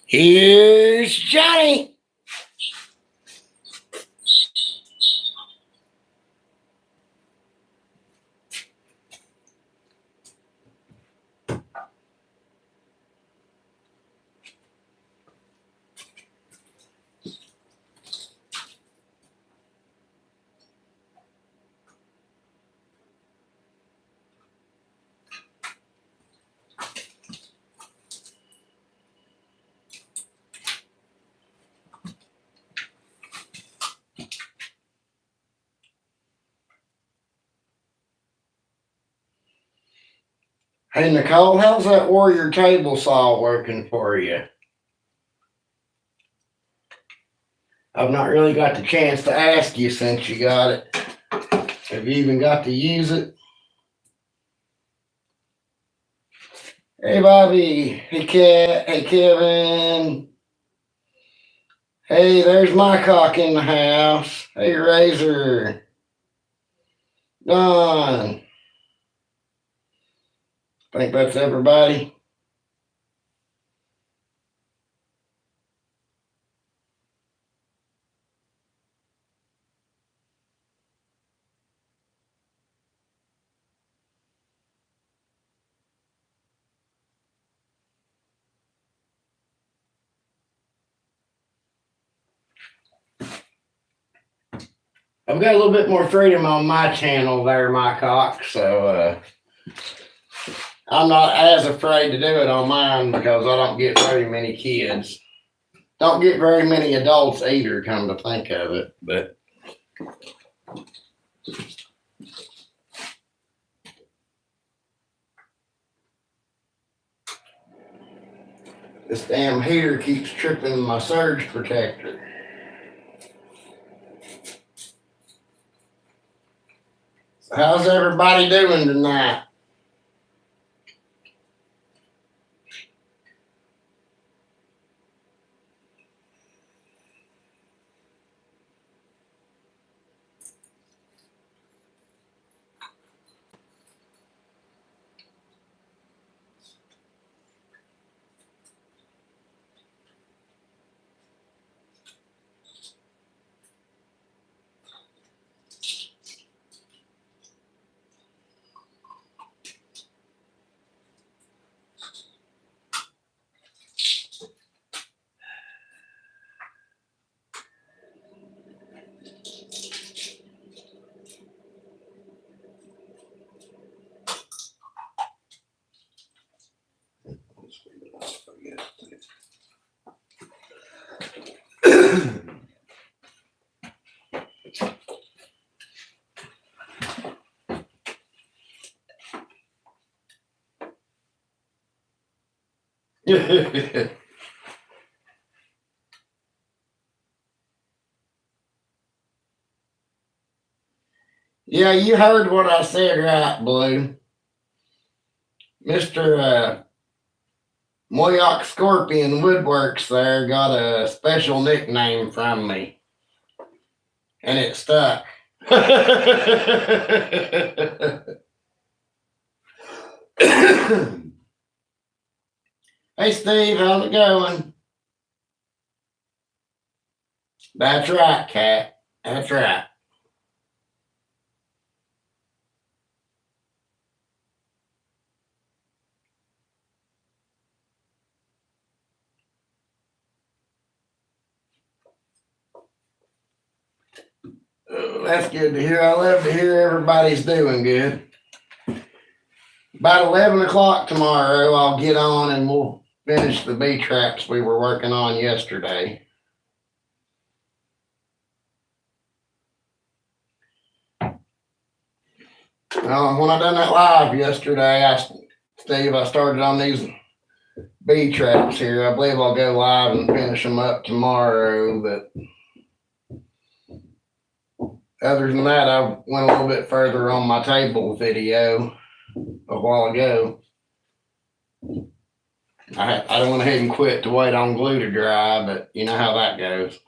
Here's Johnny. Hey, Nicole, how's that Warrior table saw working for you? I've not really got the chance to ask you since you got it. Have you even got to use it? Hey, Bobby. Hey, Kat. Hey, Kevin. Hey, there's my cock in the house. Hey, Razor. Don. Think that's everybody. I've got a little bit more freedom on my channel there, my cock, so I'm not as afraid to do it on mine because I don't get very many kids. Don't get very many adults either, come to think of it, but this damn heater keeps tripping my surge protector. So how's everybody doing tonight? Yeah, you heard what I said, right, Blue? Mr. Moyock Scorpion Woodworks there got a special nickname from me, and it stuck. Hey, Steve, how's it going? That's right, Cat. That's right. That's good to hear. I love to hear everybody's doing good. About 11 o'clock tomorrow, I'll get on and we'll finish the bee traps we were working on yesterday. When I done that live yesterday, Steve, I started on these bee traps here. I believe I'll go live and finish them up tomorrow. But other than that, I went a little bit further on my table video a while ago. I went ahead and quit to wait on glue to dry, but you know how that goes.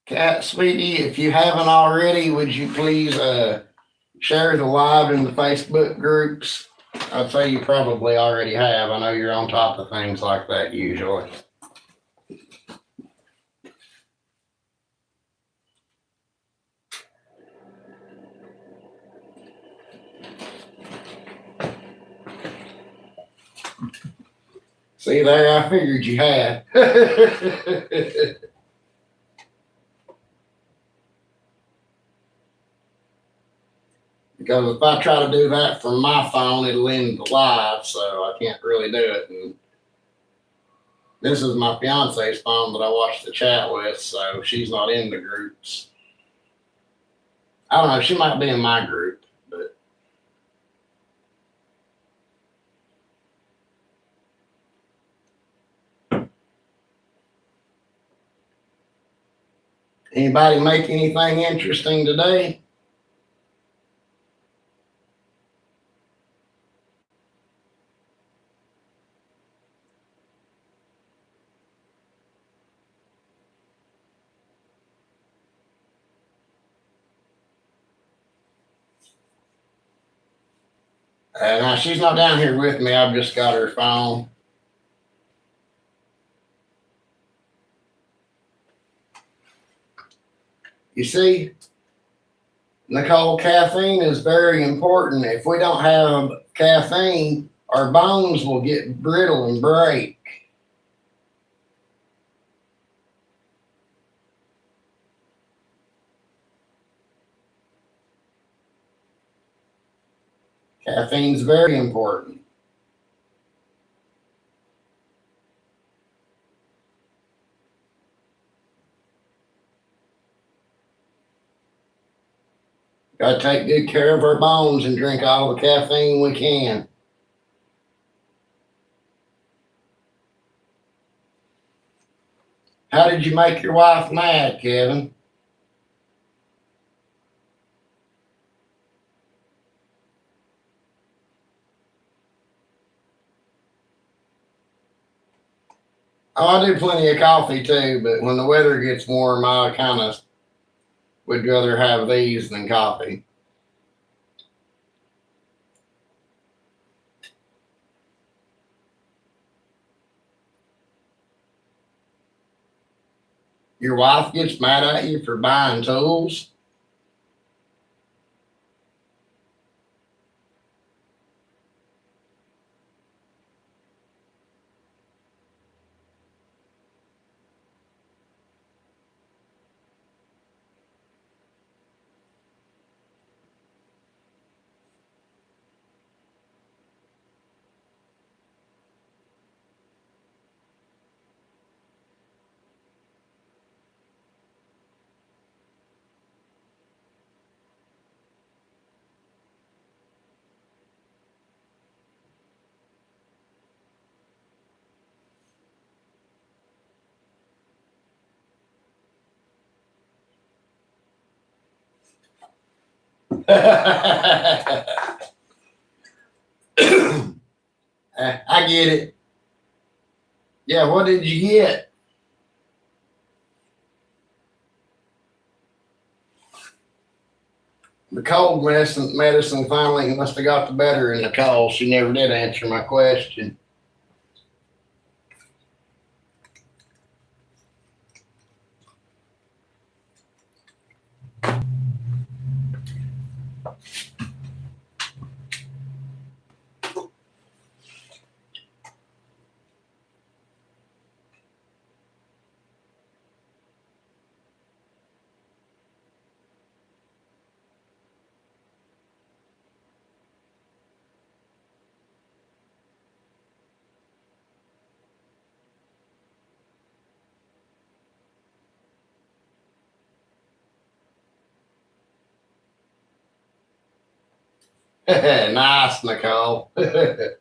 Cat, sweetie, if you haven't already, would you please share the live in the Facebook groups? I'd say you probably already have. I know you're on top of things like that usually. See there, I figured you had. Because if I try to do that from my phone, it'll end the live, so I can't really do it. And this is my fiance's phone that I watch the chat with, so she's not in the groups. I don't know, she might be in my group, but anybody make anything interesting today? Now she's not down here with me. I've just got her phone. You see, Nicole, caffeine is very important. If we don't have caffeine, our bones will get brittle and break. Caffeine's very important. Got to take good care of our bones and drink all the caffeine we can. How did you make your wife mad, Kevin? Oh, I do plenty of coffee too, but when the weather gets warm, I kind of would rather have these than coffee. Your wife gets mad at you for buying tools? I get it. Yeah, what did you get? The cold medicine finally must have got the better of Nicole. She never did answer my question. Nice, Nicole. But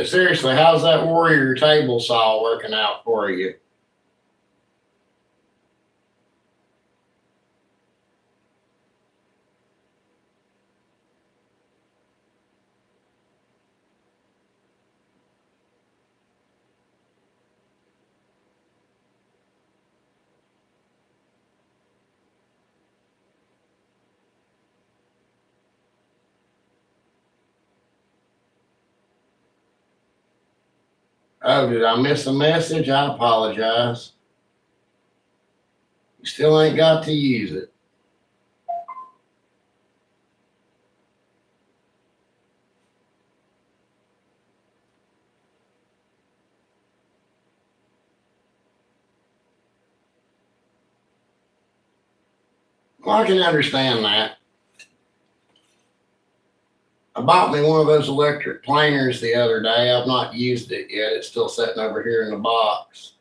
seriously, how's that Warrior table saw working out for you? Oh, did I miss a message? I apologize. You still ain't got to use it. Well, I can understand that. I bought me one of those electric planers the other day. I've not used it yet. It's still sitting over here in the box.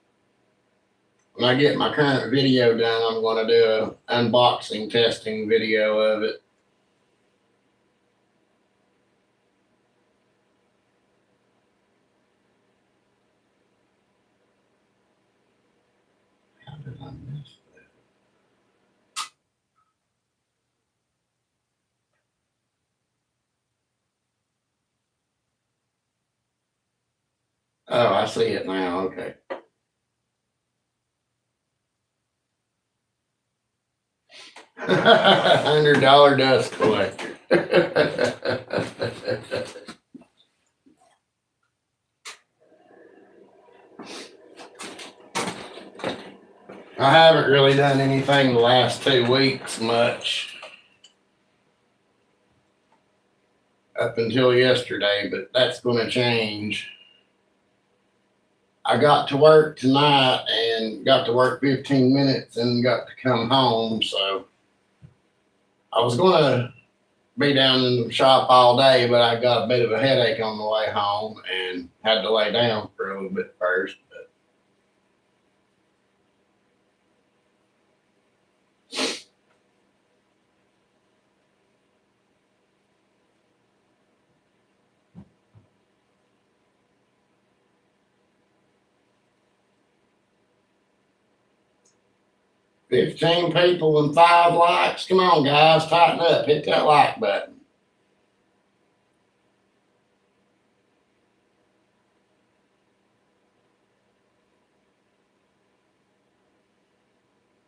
When I get my current video done, I'm going to do an unboxing testing video of it. How did I miss that? Oh, I see it now. Okay. $100 dust collector. I haven't really done anything the last 2 weeks much up until yesterday, but that's going to change. I got to work tonight and got to work 15 minutes and got to come home. So I was going to be down in the shop all day, but I got a bit of a headache on the way home and had to lay down for a little bit first. But 15 people and 5 likes. Come on, guys, tighten up. Hit that like button.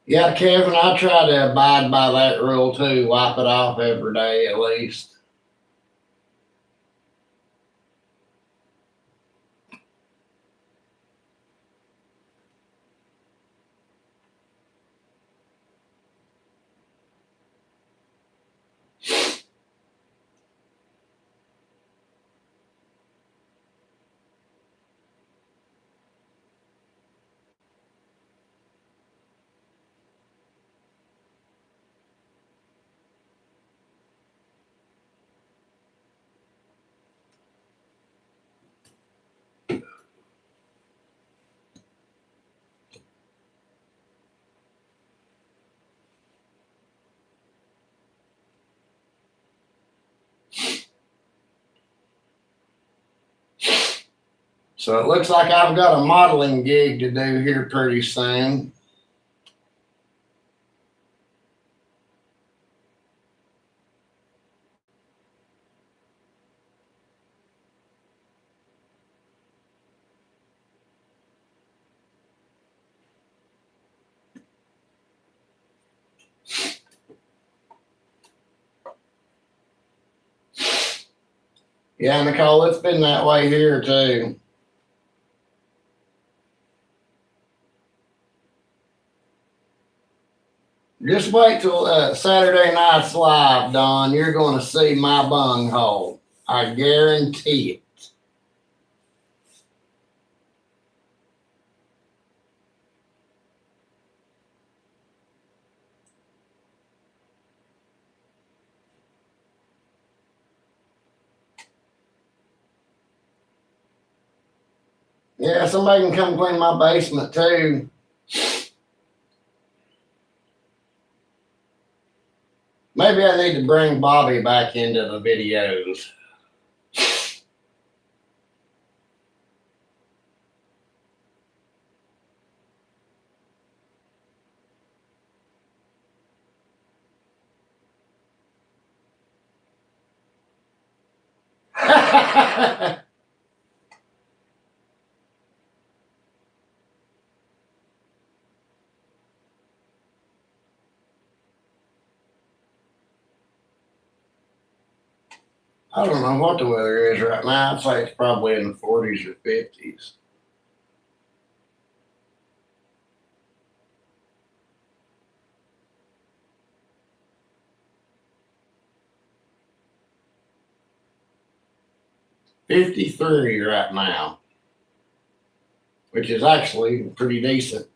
Yeah, Kevin, I try to abide by that rule too. Wipe it off every day at least. So it looks like I've got a modeling gig to do here pretty soon. Yeah, Nicole, it's been that way here too. Just wait till Saturday night's live, Don. You're going to see my bunghole. I guarantee it. Yeah, somebody can come clean my basement too. Maybe I need to bring Bobby back into the videos. I don't know what the weather is right now. I'd say it's probably in the 40s or 50s. 53 right now, which is actually pretty decent.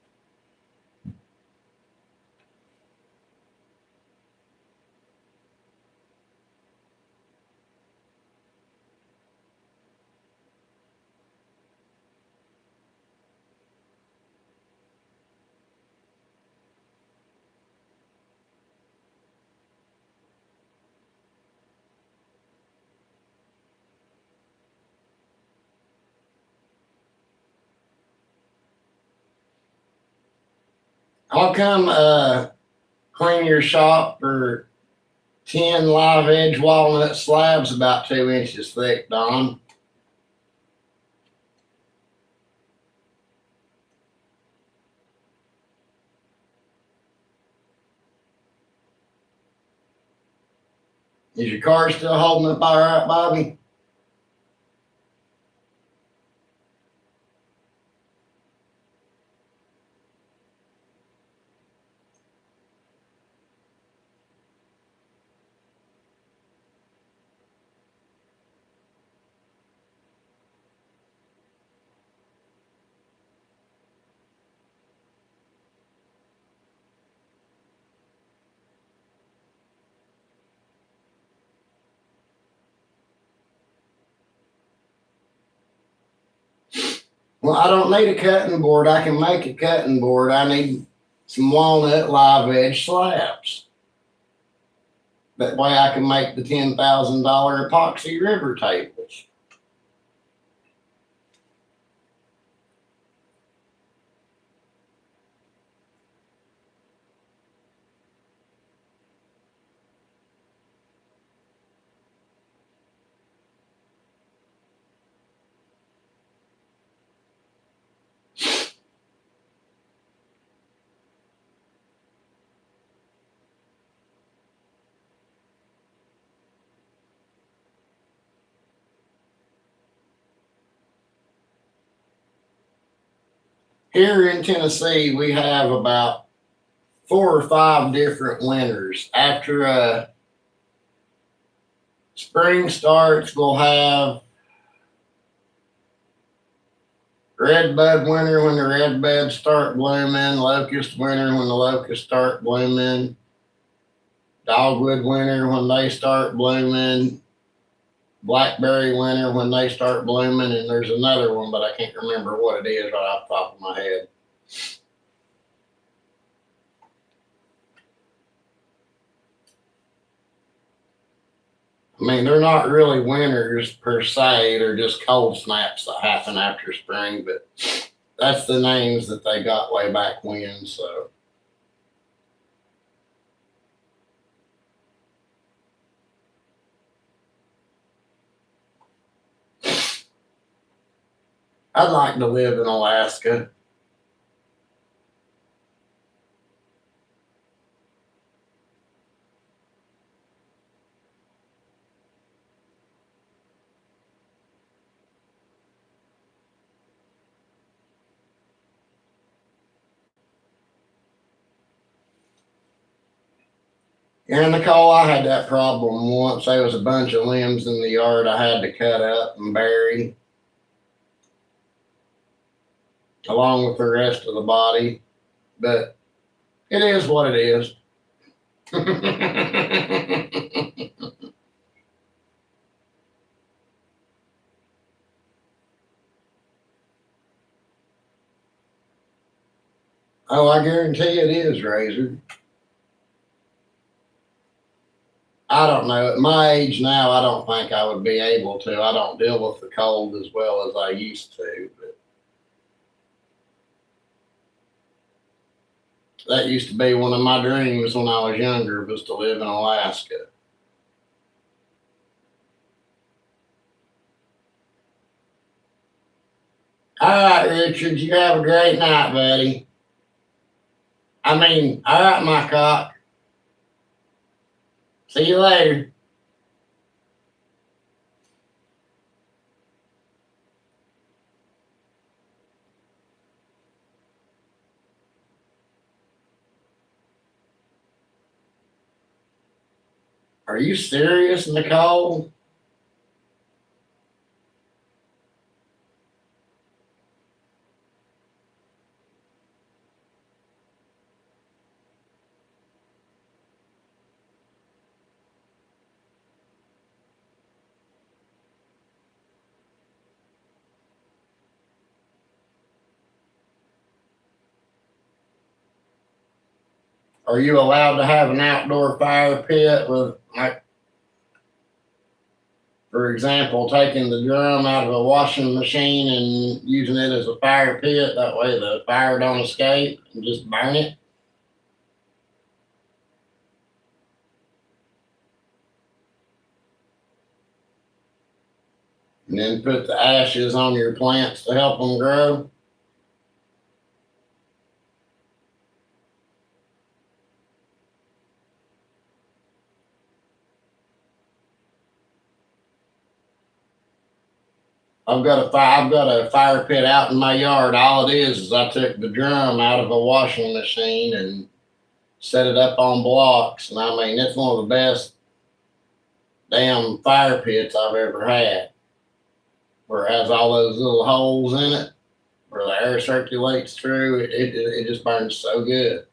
I'll come clean your shop for 10 live edge walnut slabs about 2 inches thick, Don. Is your car still holding up all right, Bobby? Well, I don't need a cutting board. I can make a cutting board. I need some walnut live edge slabs. That way I can make the $10,000 epoxy river tables. Here in Tennessee, we have about 4 or 5 different winters. After spring starts, we'll have red bud winter when the red buds start blooming, locust winter when the locusts start blooming, dogwood winter when they start blooming, blackberry winter when they start blooming, and there's another one, but I can't remember what it is right off the top of my head. I mean, they're not really winters per se, they're just cold snaps that happen after spring, but that's the names that they got way back when, so. I'd like to live in Alaska. And Nicole, I had that problem once. There was a bunch of limbs in the yard I had to cut up and bury, along with the rest of the body. But it is what it is. Oh, I guarantee it is, Razor. I don't know. At my age now, I don't think I would be able to. I don't deal with the cold as well as I used to. But that used to be one of my dreams when I was younger, was to live in Alaska. All right, Richard, you have a great night, buddy. All right, my cock. See you later. Are you serious, Nicole? Are you allowed to have an outdoor fire pit with, like, for example, taking the drum out of a washing machine and using it as a fire pit? That way the fire don't escape and just burn it. And then put the ashes on your plants to help them grow. I've got a fire pit out in my yard. All it is I took the drum out of a washing machine and set it up on blocks. And I mean, it's one of the best damn fire pits I've ever had. Where it has all those little holes in it, where the air circulates through. It just burns so good.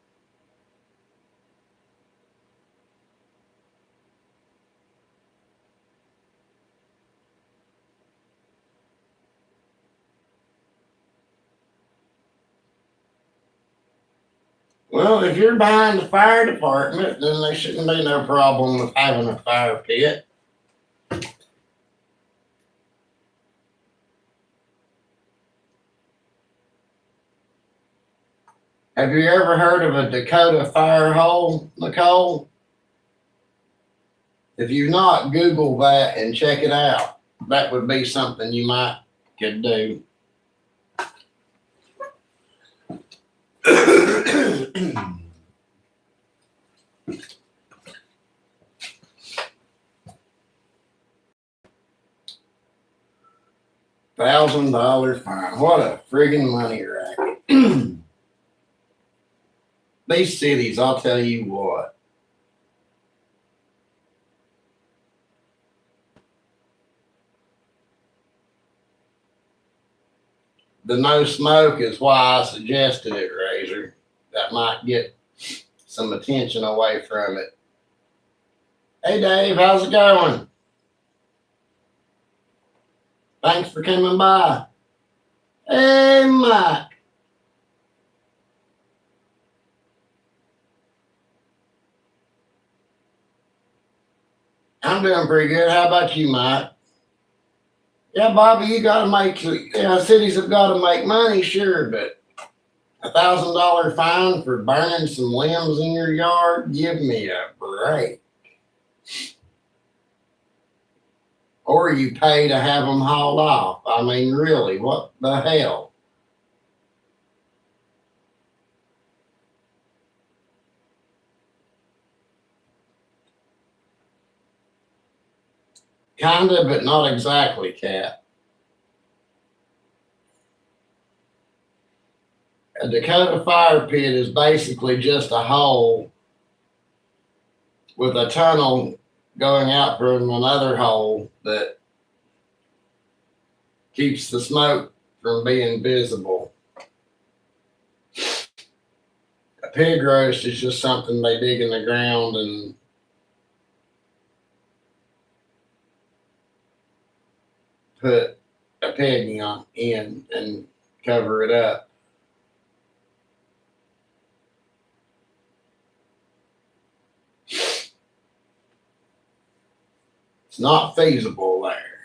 Well, if you're behind the fire department, then there shouldn't be no problem with having a fire pit. Have you ever heard of a Dakota fire hole, Nicole? If you've not, Google that and check it out. That would be something you might could do. $1,000 fine. What a friggin' money racket. These cities, I'll tell you what. The no smoke is why I suggested it, Razor. That might get some attention away from it. Hey Dave, how's it going? Thanks for coming by. Hey Mike. I'm doing pretty good. How about you, Mike? Yeah, Bobby, you gotta make, cities have gotta make money, sure, but $1,000 fine for burning some limbs in your yard? Give me a break. Or you pay to have them hauled off. I mean, really, what the hell? Kinda, but not exactly, Cat. A Dakota fire pit is basically just a hole with a tunnel going out from another hole that keeps the smoke from being visible. A pig roast is just something they dig in the ground and put a pig in and cover it up. It's not feasible there.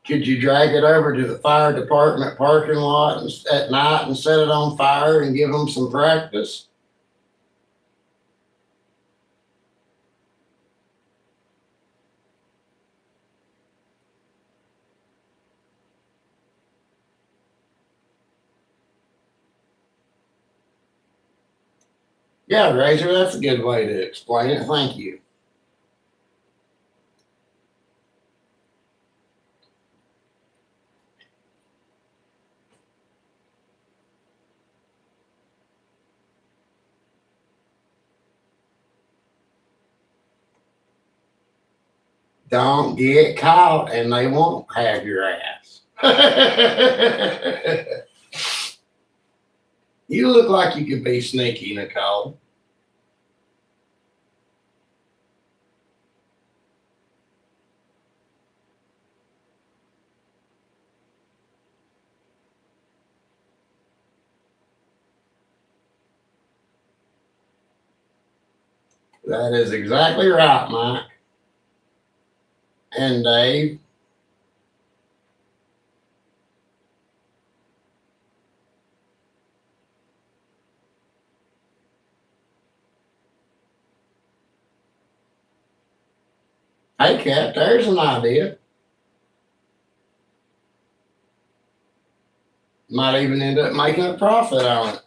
Could you drag it over to the fire department parking lot at night and set it on fire and give them some practice? Yeah, Razor, that's a good way to explain it. Thank you. Don't get caught and they won't have your ass. You look like you could be sneaky, Nicole. That is exactly right, Mike. And Dave. Hey, Cat, there's an idea. Might even end up making a profit on it.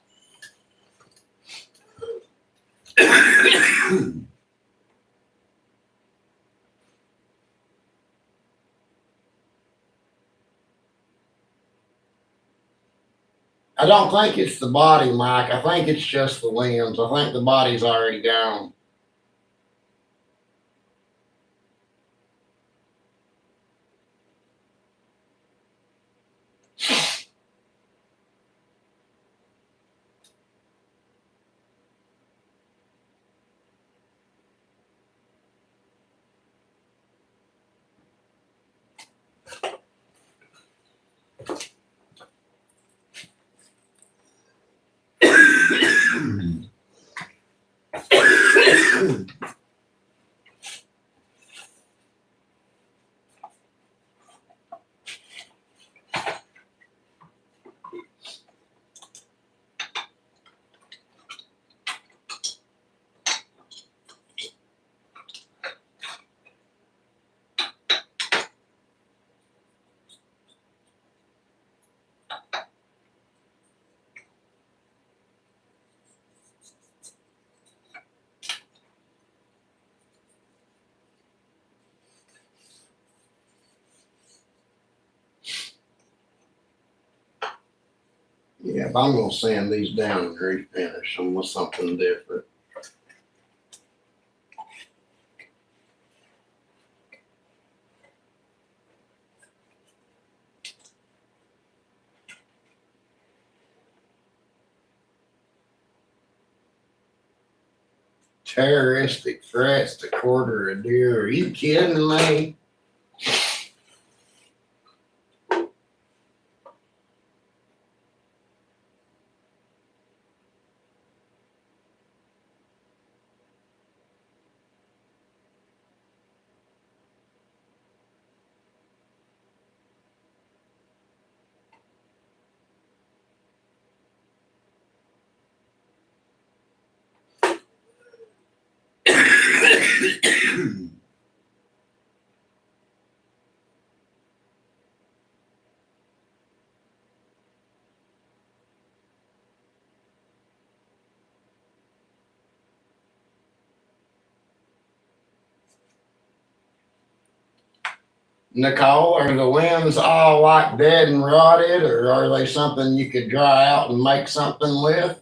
I don't think it's the body, Mike. I think it's just the limbs. I think the body's already gone. Yeah, but I'm gonna sand these down and refinish them with something different. Terroristic threats to quarter a deer. Are you kidding me? Nicole, are the limbs all like dead and rotted, or are they something you could dry out and make something with?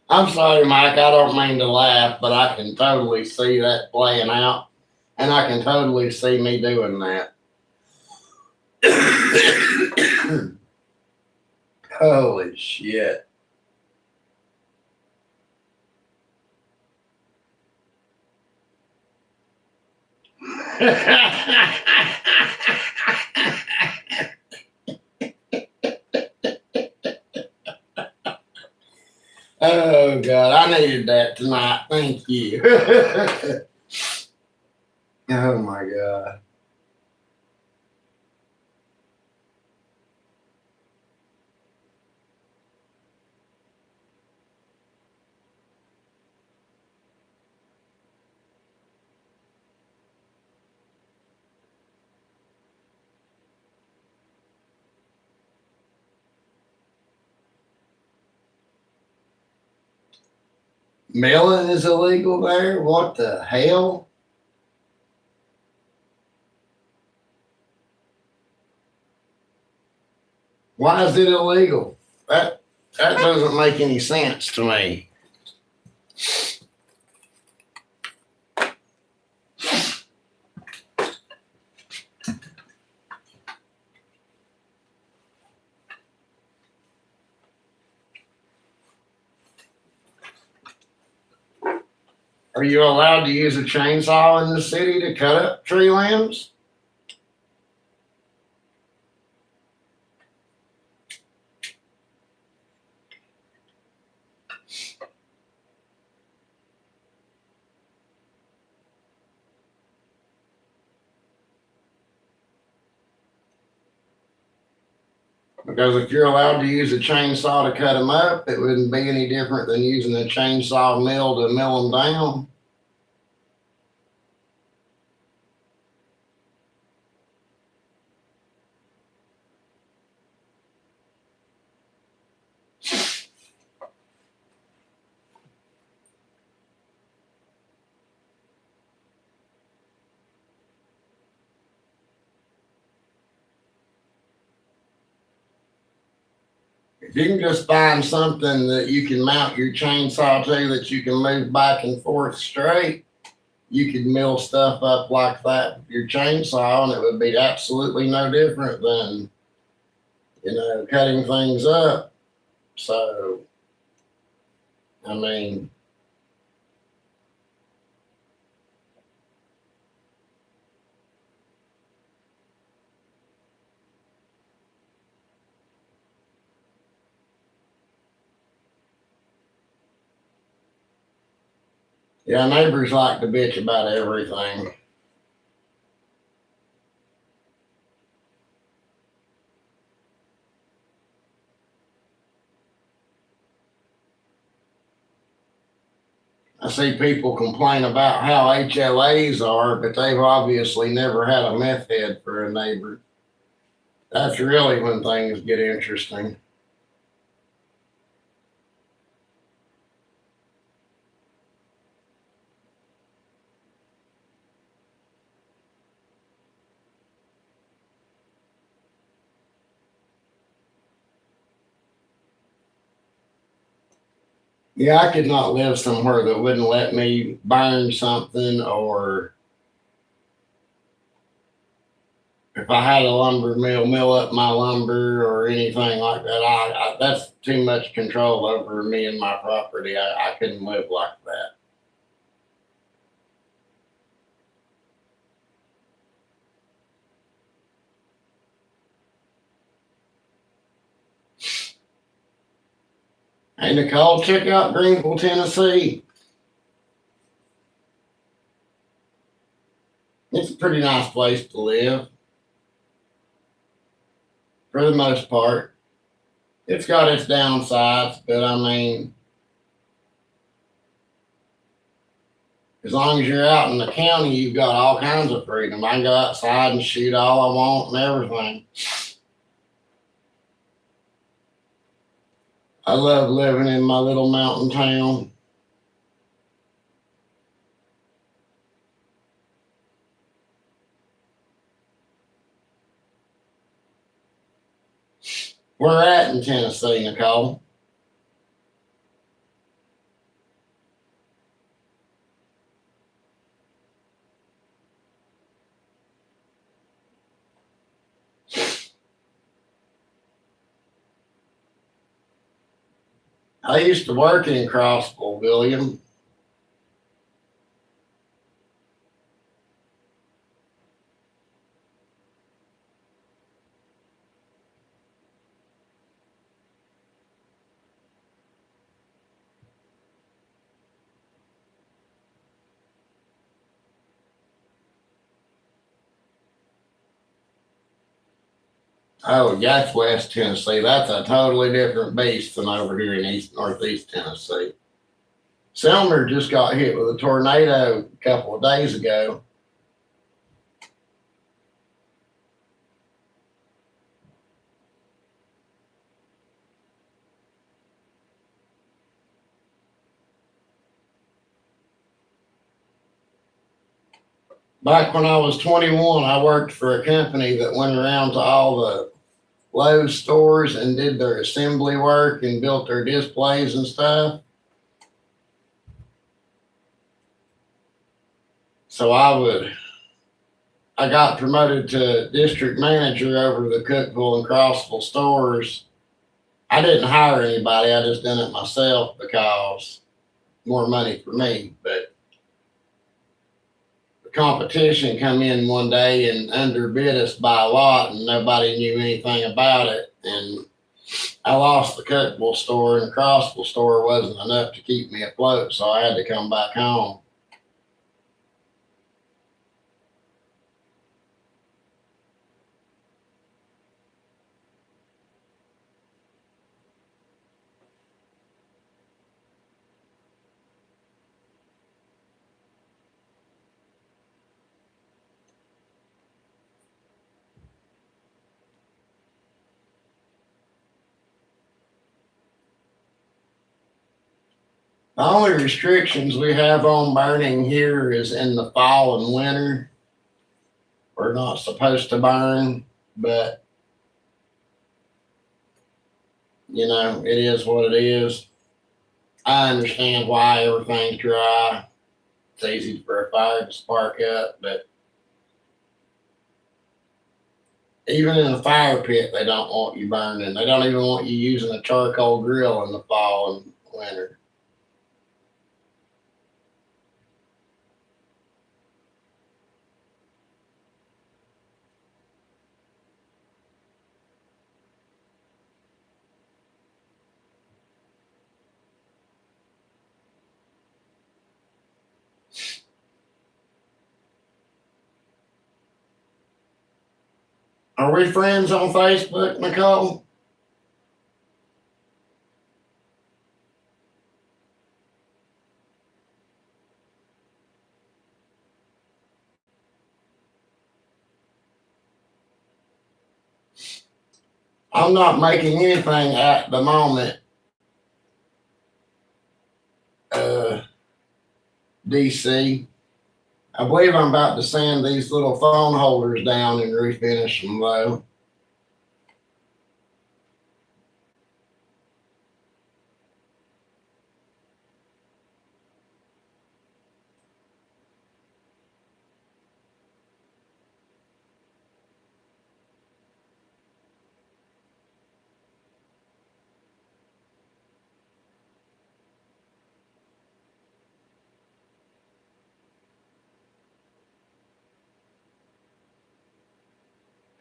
I'm sorry, Mike. I don't mean to laugh, but I can totally see that playing out, and I can totally see me doing that. Holy shit. Oh God, I needed that tonight. Thank you. Oh my God. Milling is illegal there? What the hell? Why is it illegal? That doesn't make any sense to me. Are you allowed to use a chainsaw in the city to cut up tree limbs? Because if you're allowed to use a chainsaw to cut them up, it wouldn't be any different than using a chainsaw mill to mill them down. If you can just find something that you can mount your chainsaw to that you can move back and forth straight, you could mill stuff up like that with your chainsaw, and it would be absolutely no different than, cutting things up. So, I mean, yeah, neighbors like to bitch about everything. I see people complain about how HOAs are, but they've obviously never had a meth head for a neighbor. That's really when things get interesting. Yeah, I could not live somewhere that wouldn't let me burn something, or if I had a lumber mill, mill up my lumber or anything like that. That's too much control over me and my property. I couldn't live like that. Hey, Nicole, check out Greenville, Tennessee. It's a pretty nice place to live for the most part. It's got its downsides, but I mean, as long as you're out in the county, you've got all kinds of freedom. I can go outside and shoot all I want and everything. I love living in my little mountain town. We're at in Tennessee, Nicole. I used to work in Crossville, William. Oh, that's West Tennessee. That's a totally different beast than over here in East Northeast Tennessee. Selmer just got hit with a tornado a couple of days ago. Back when I was 21, I worked for a company that went around to all the Lowe's stores and did their assembly work and built their displays and stuff. So I got promoted to district manager over the Cookeville and Crossville stores. I didn't hire anybody. I just done it myself because more money for me. But the competition come in one day and underbid us by a lot, and nobody knew anything about it. And I lost the Cookeville store, and the Crossville store wasn't enough to keep me afloat, so I had to come back home. The only restrictions we have on burning here is in the fall and winter. We're not supposed to burn, but it is what it is. I understand why everything's dry. It's easy for a fire to spark up, but even in a fire pit, they don't want you burning. They don't even want you using a charcoal grill in the fall and winter. Are we friends on Facebook, Nicole? I'm not making anything at the moment, uh, DC. I believe I'm about to sand these little phone holders down and refinish them though.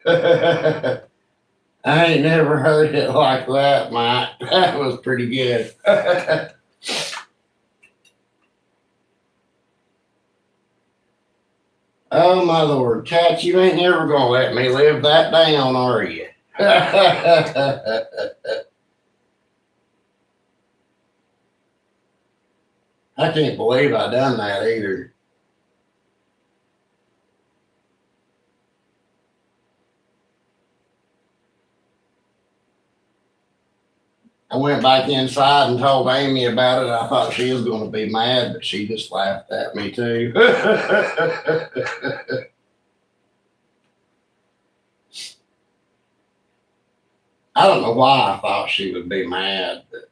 I ain't never heard it like that, Mike. That was pretty good. Oh my lord, Cat, you ain't never gonna let me live that down, are you? I can't believe I done that either. I went back inside and told Amy about it. I thought she was going to be mad, but she just laughed at me too. I don't know why I thought she would be mad. But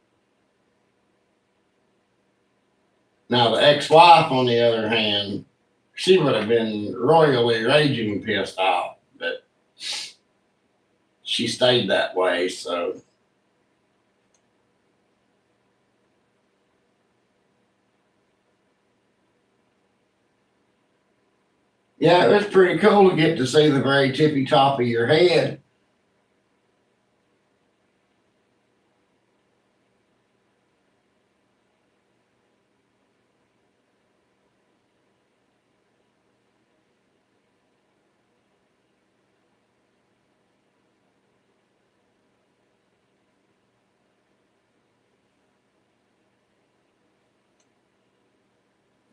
now, the ex wife, on the other hand, she would have been royally raging pissed off, but she stayed that way. So, yeah, it was pretty cool to get to see the very tippy top of your head.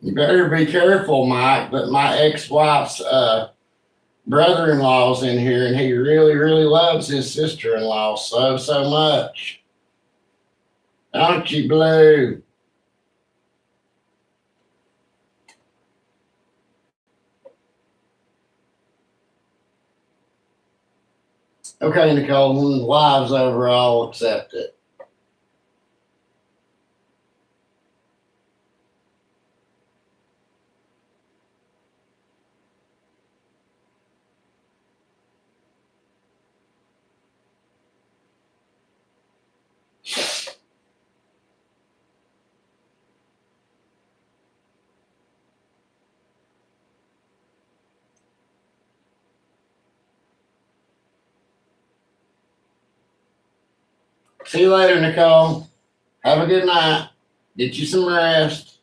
You better be careful, Mike, but my ex wife's brother in law's in here, and he really, really loves his sister in law so much. Don't you, Blue? Okay, Nicole, when the live's over, I'll accept it. See you later, Nicole. Have a good night. Get you some rest.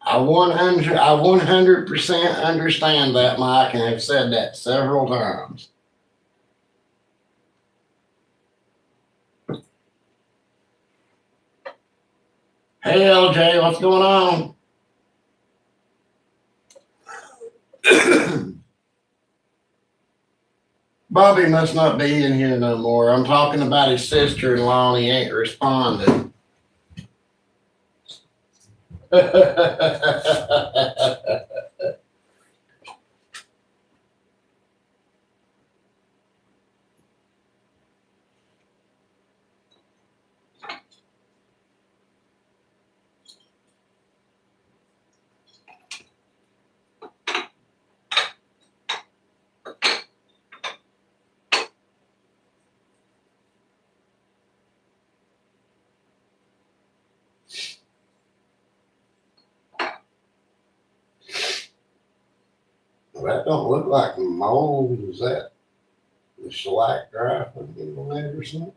I 100% understand that, Mike, and have said that several times. Hey, LJ, what's going on? Bobby must not be in here no more. I'm talking about his sister-in-law, and he ain't responding. That don't look like mold. Is that the shellac graphite on that or something?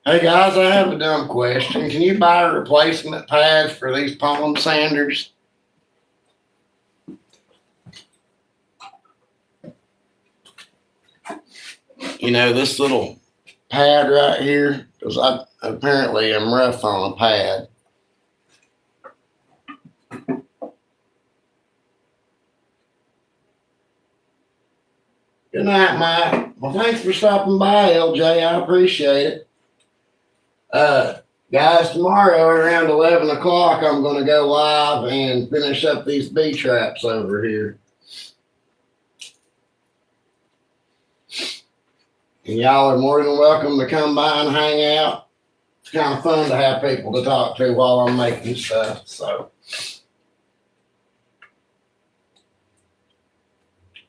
Hey guys, I have a dumb question. Can you buy replacement pads for these palm sanders? You know, this little pad right here, because I apparently am rough on a pad. Good night, Mike. Well, thanks for stopping by, LJ. I appreciate it. Guys, tomorrow around 11 o'clock, I'm going to go live and finish up these bee traps over here. And y'all are more than welcome to come by and hang out. It's kind of fun to have people to talk to while I'm making stuff. So,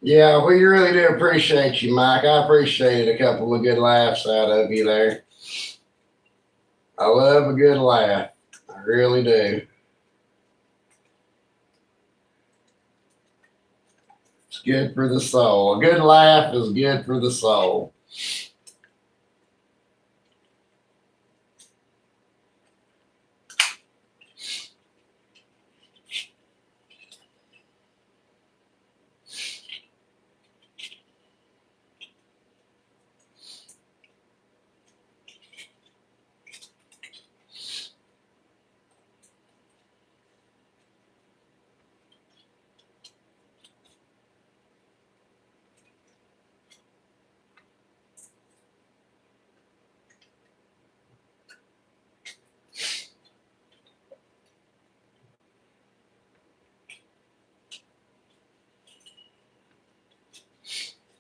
yeah, we really do appreciate you, Mike. I appreciated a couple of good laughs out of you there. I love a good laugh. I really do. It's good for the soul. A good laugh is good for the soul.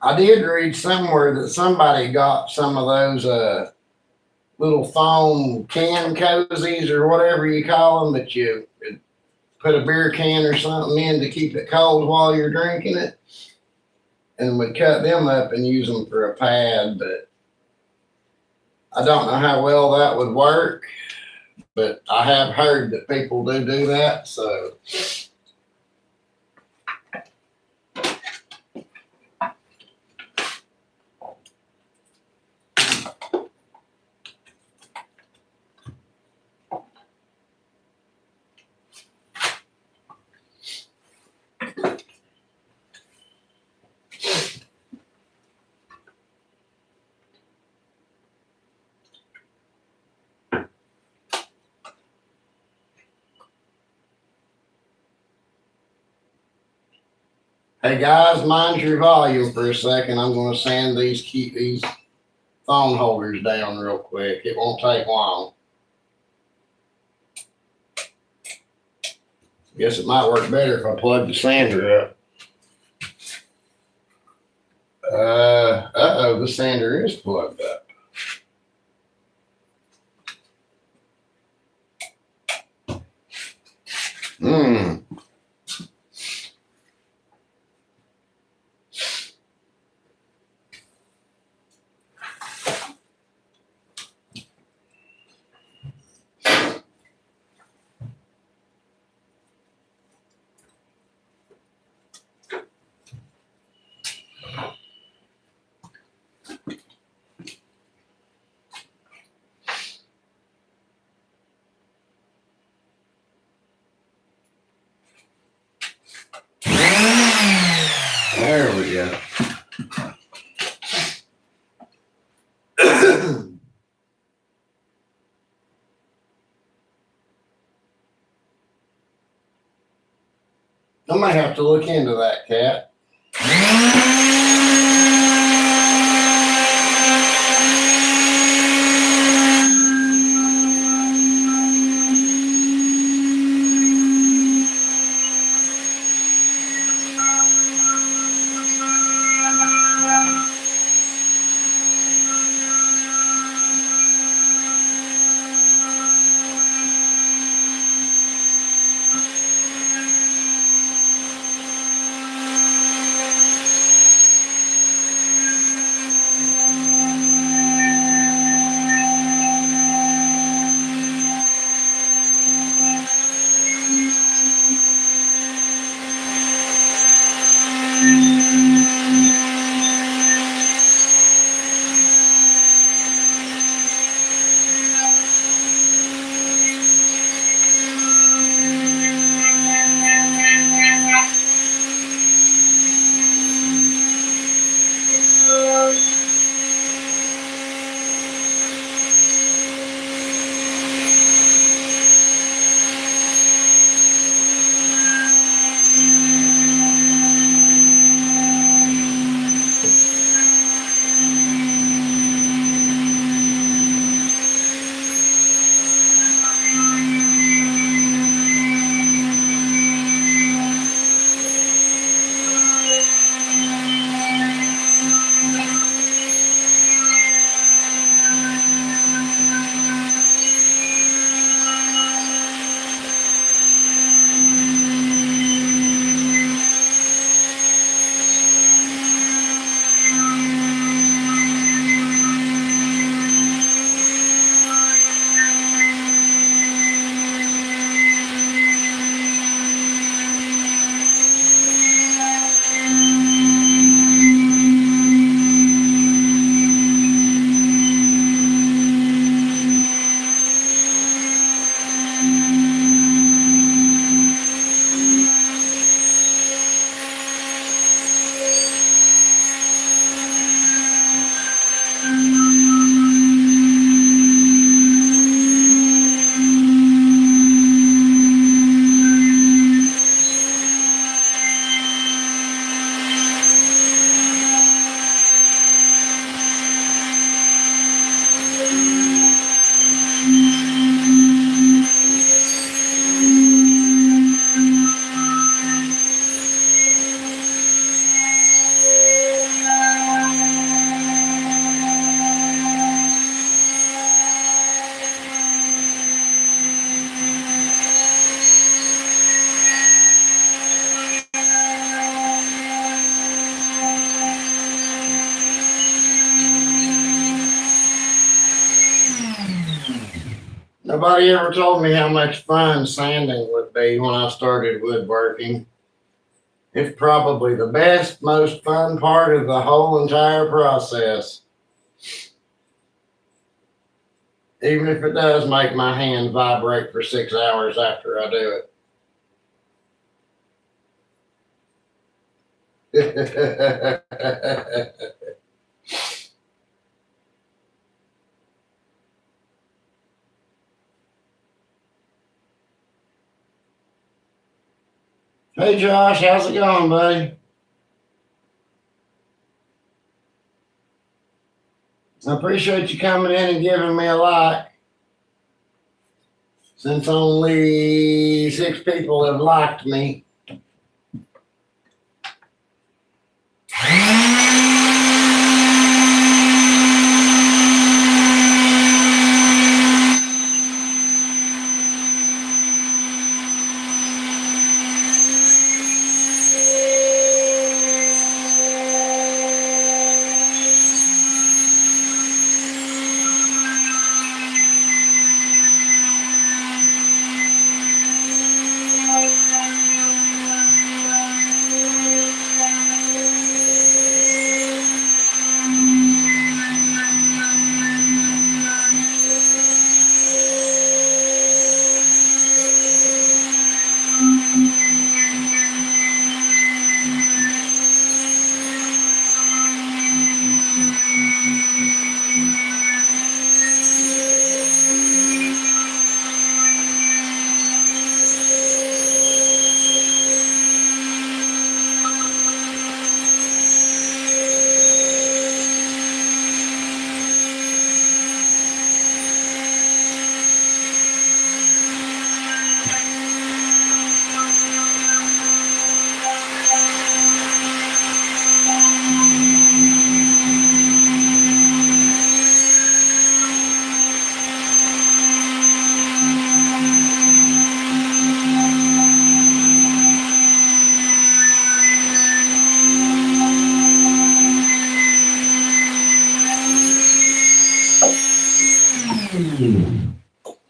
I did read somewhere that somebody got some of those little foam can cozies or whatever you call them that you put a beer can or something in to keep it cold while you're drinking it, and would cut them up and use them for a pad. But I don't know how well that would work. But I have heard that people do that. So hey guys, mind your volume for a second. I'm going to keep these phone holders down real quick. It won't take long. Guess it might work better if I plug the sander up. Uh-oh, the sander is plugged up. Hmm. There we go. I might have to look into that, Cat. Nobody ever told me how much fun sanding would be when I started woodworking. It's probably the best, most fun part of the whole entire process. Even if it does make my hand vibrate for 6 hours after I do it. Hey Josh, how's it going, buddy? I appreciate you coming in and giving me a like. Since only 6 people have liked me.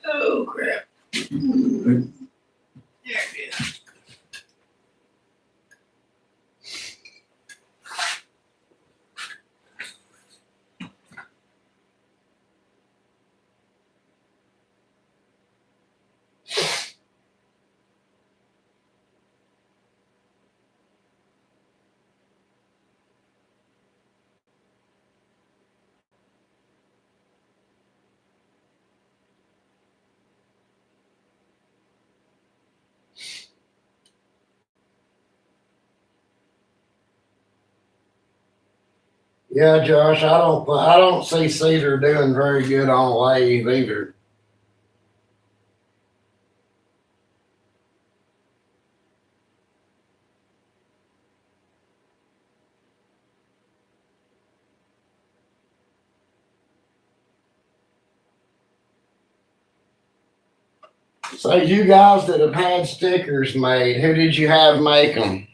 Oh crap. There it is. Yeah, Josh, I don't see cedar doing very good on lathe either. So you guys that have had stickers made, who did you have make them?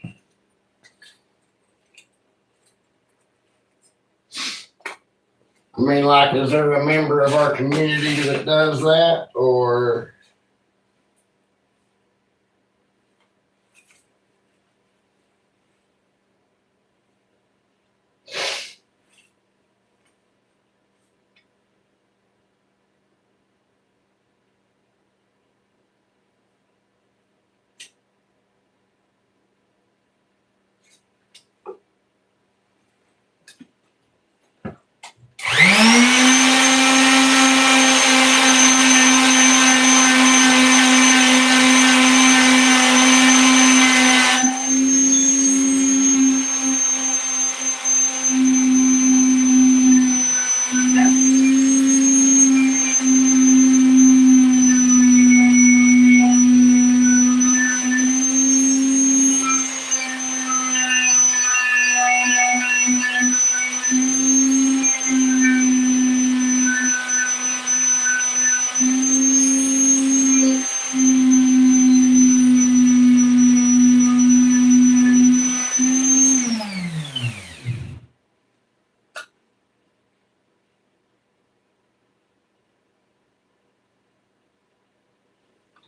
I mean, like, is there a member of our community that does that, or?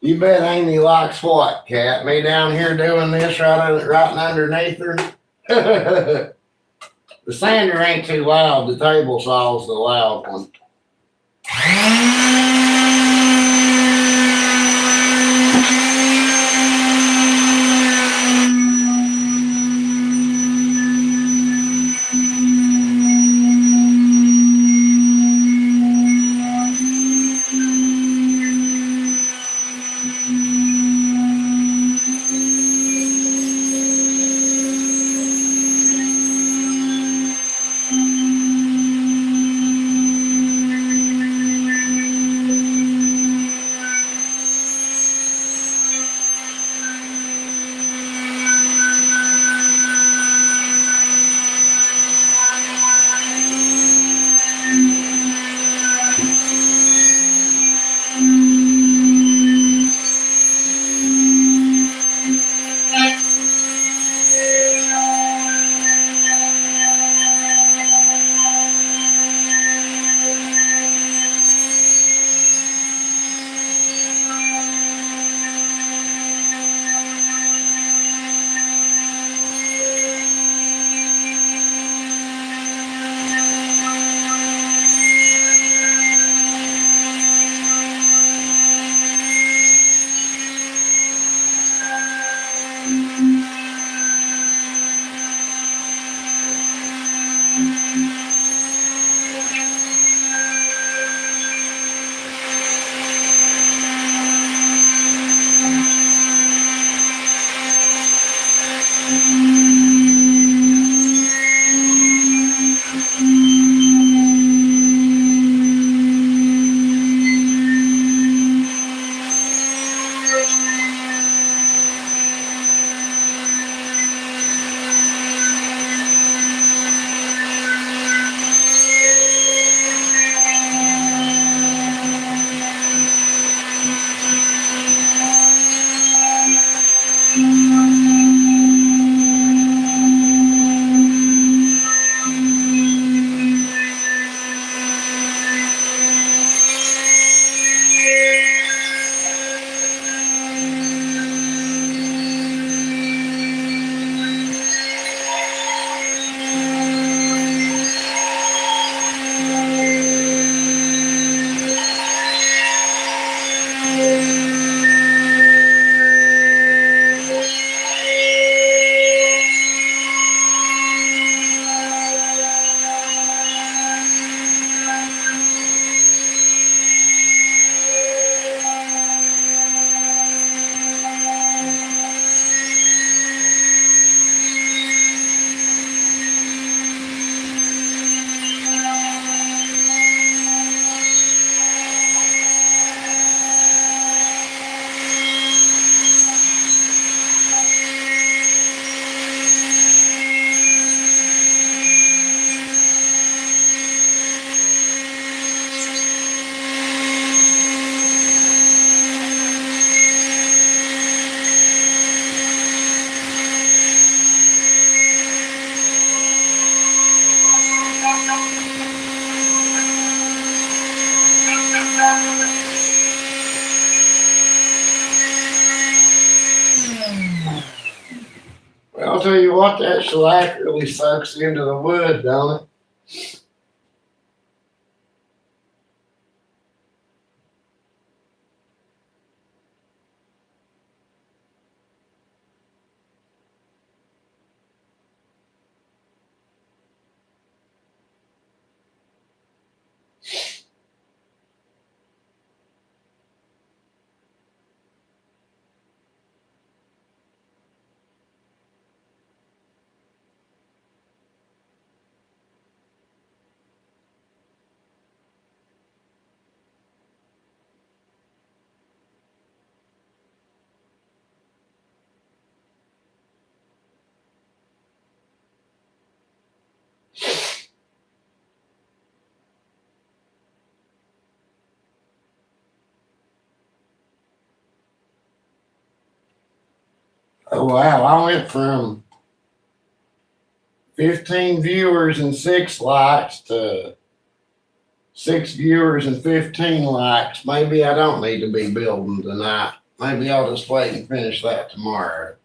You bet Amy likes what, Cat? Me down here doing this right underneath her? The sander ain't too loud. The table saw's the loud one. Well, I'll tell you what, that shellac really sucks into the wood, don't it? Oh wow, I went from 15 viewers and 6 likes to 6 viewers and 15 likes. Maybe I don't need to be building tonight. maybe I'll just wait and finish that tomorrow.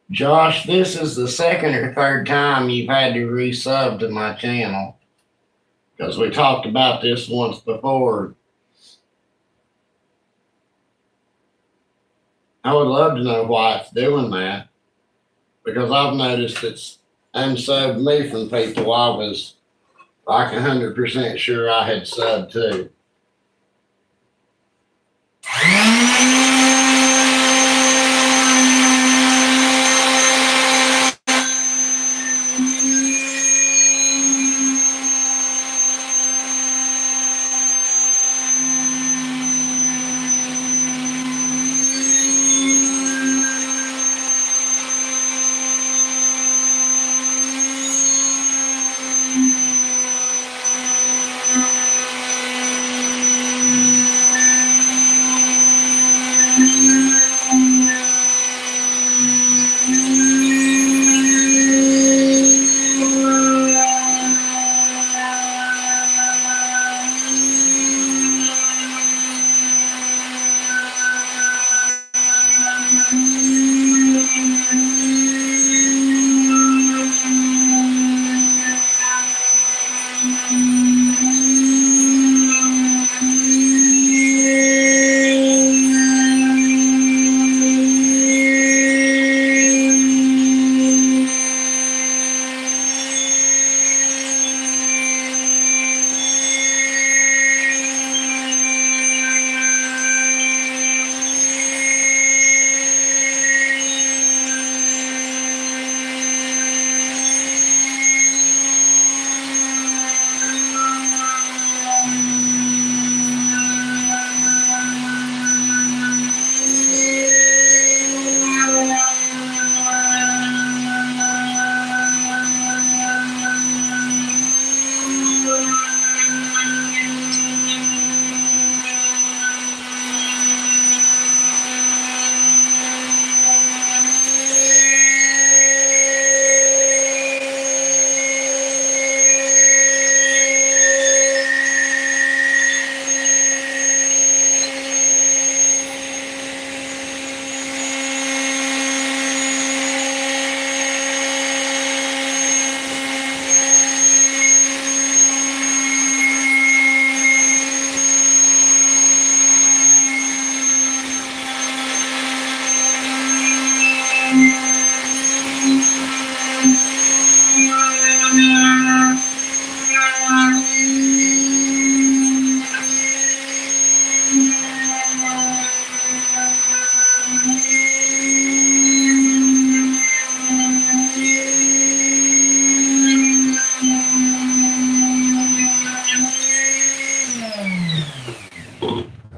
Josh, this is the second or third time you've had to resub to my channel because we talked about this once before. I would love to know why it's doing that because I've noticed it's unsubbed me from people I was like 100% sure I had subbed to.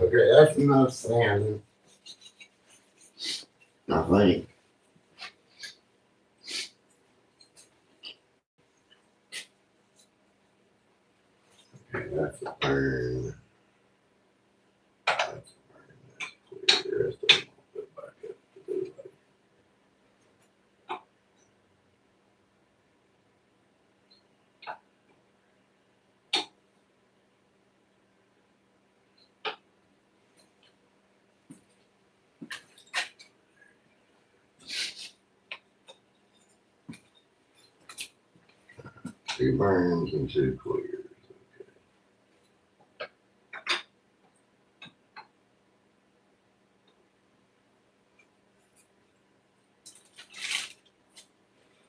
Okay, that's enough sanding, I think. Okay, that's a burn. That's a burn. That's clear. That's the put back up to do later. Two burns and two clears.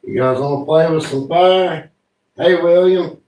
You guys want to play with some fire? Hey, William.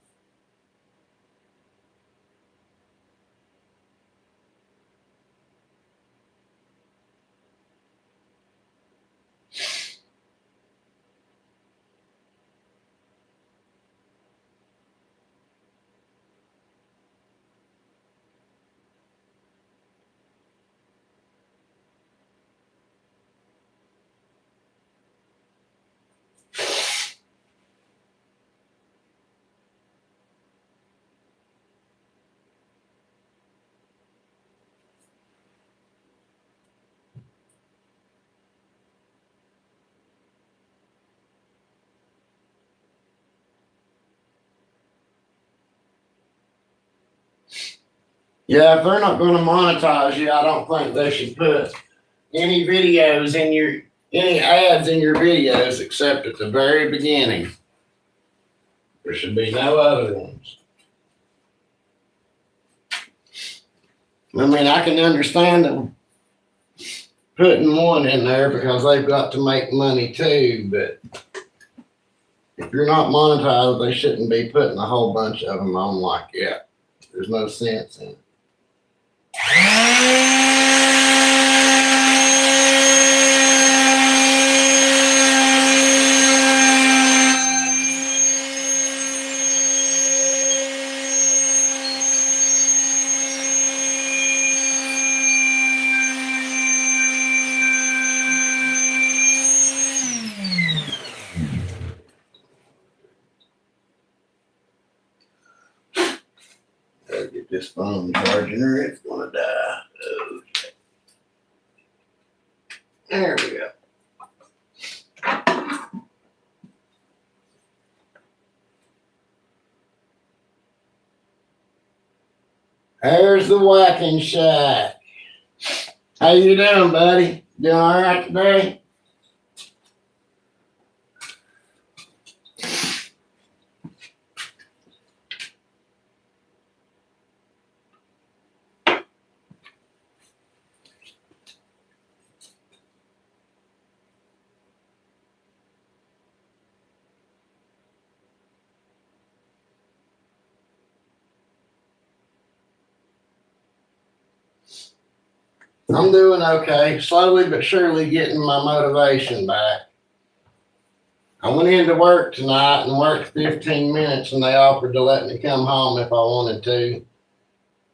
Yeah, if they're not going to monetize you, I don't think they should put any videos in any ads in your videos except at the very beginning. There should be no other ones. I mean, I can understand them putting one in there because they've got to make money too, but if you're not monetized, they shouldn't be putting a whole bunch of them on like that. There's no sense in it. Gotta get this phone charging or it's gonna die. Okay. There we go. There's the whacking shack. How you doing, buddy? Doing all right today? I'm doing okay. Slowly but surely getting my motivation back. I went into work tonight and worked 15 minutes and they offered to let me come home if I wanted to.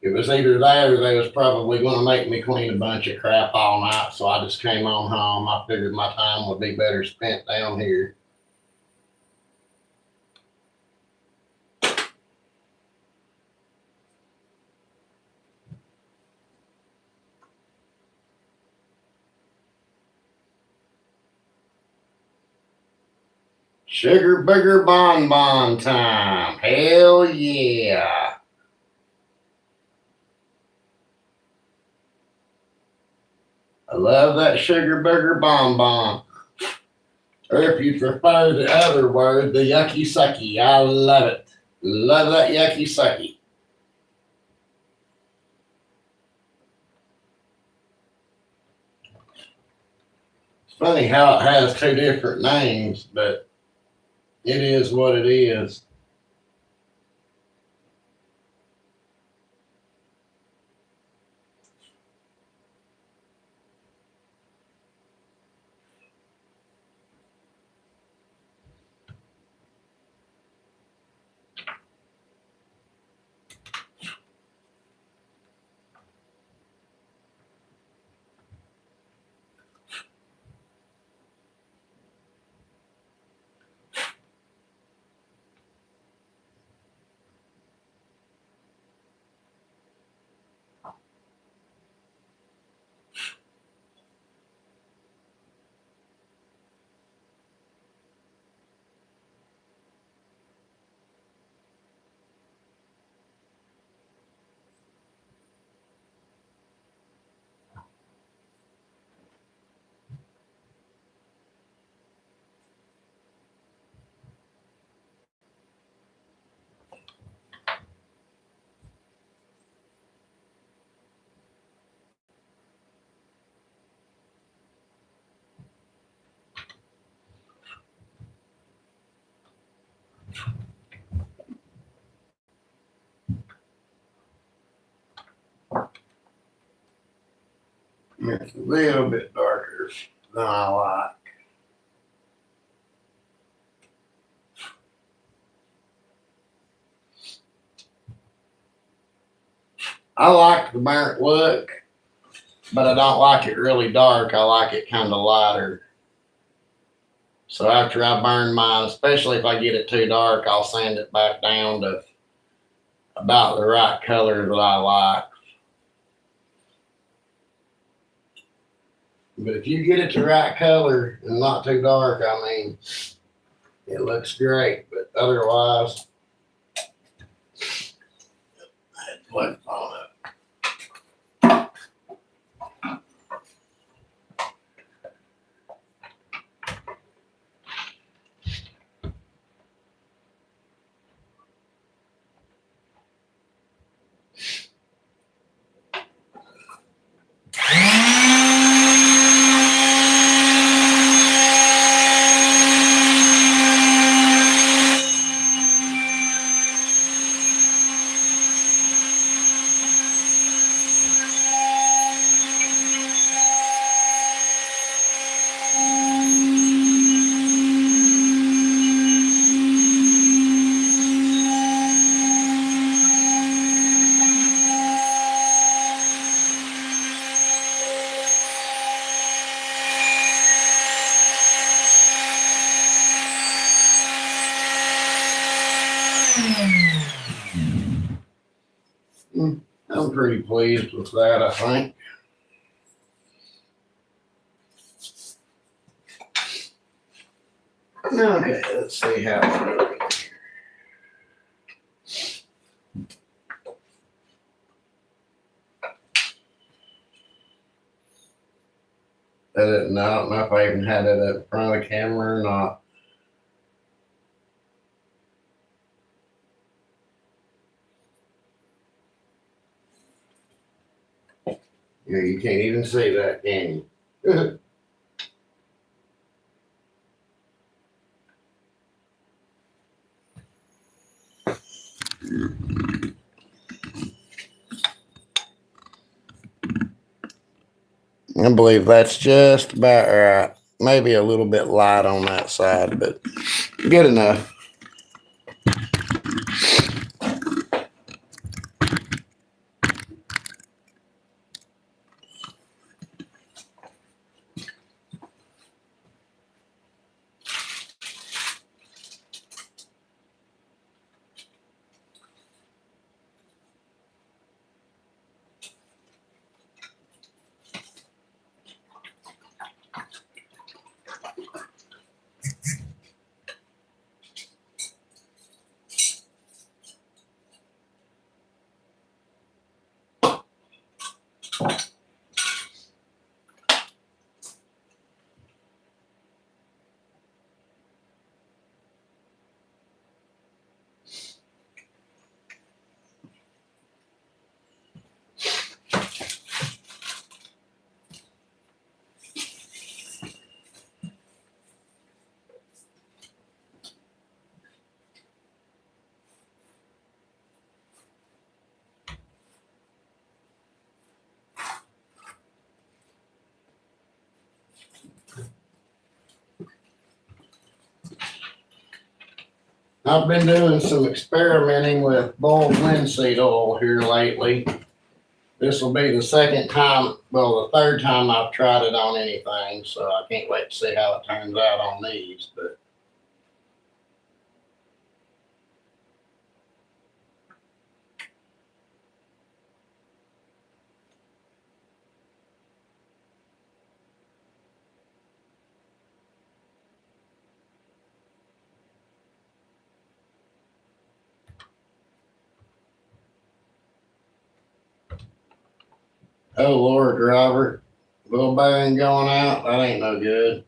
It was either that or they was probably going to make me clean a bunch of crap all night. So I just came on home. I figured my time would be better spent down here. Sugar booger bonbon time. Hell yeah. I love that sugar booger bonbon. Or if you prefer the other word, the yucky sucky. I love it. Love that yucky sucky. It's funny how it has two different names, but it is what it is. It's a little bit darker than I like. I like the burnt look, but I don't like it really dark. I like it kind of lighter. So after I burn mine, especially if I get it too dark, I'll sand it back down to about the right color that I like. But if you get it the right color and not too dark, I mean, it looks great. But otherwise, I had to plug the phone up. I'm pretty pleased with that, I think. Okay, let's see how we're doing. I don't know if I even had it up in front of the camera or not. Yeah, you can't even see that, can you? I believe that's just about right. Maybe a little bit light on that side, but good enough. I've been doing some experimenting with boiled linseed oil here lately. This will be the second time, well, the third time I've tried it on anything, so I can't wait to see how it turns out on these. But oh Lord, Robert, little bearing going out, that ain't no good.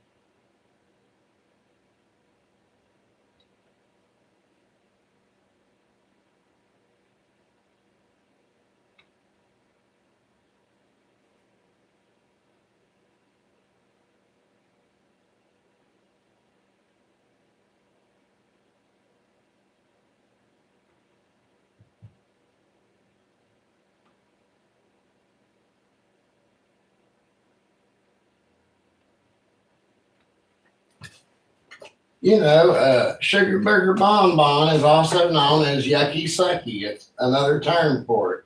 Sugar Burger Bonbon is also known as Yucky Sucky. It's another term for it,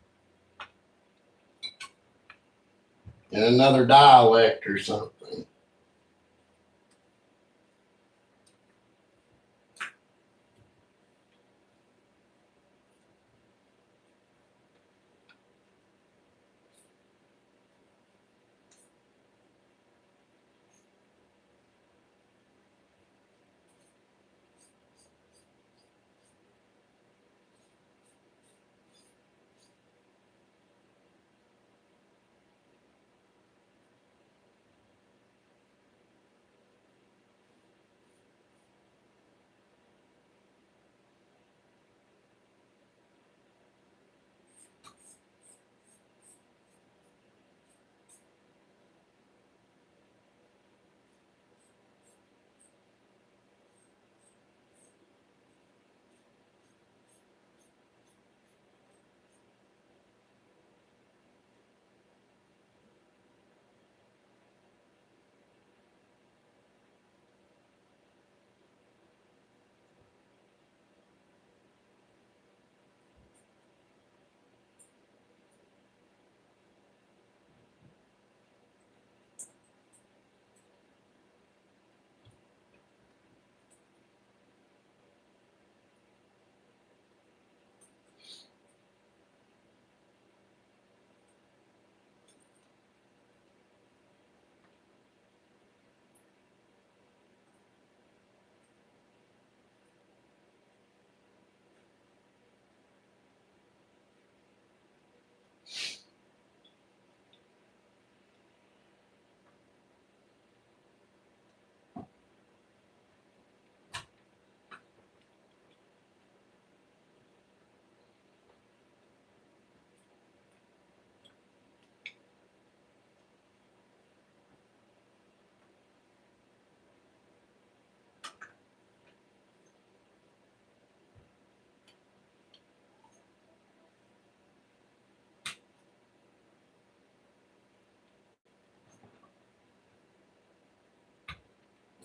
in another dialect or something.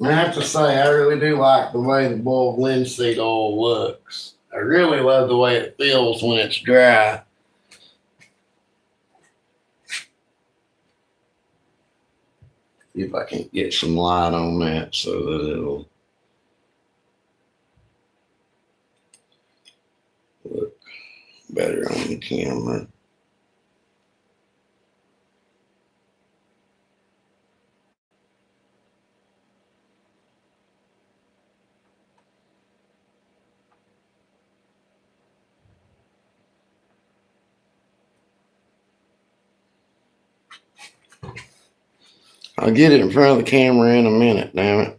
I have to say, I really do like the way the boiled linseed oil looks. I really love the way it feels when it's dry. See if I can get some light on that so that it'll look better on the camera. I'll get it in front of the camera in a minute, damn it.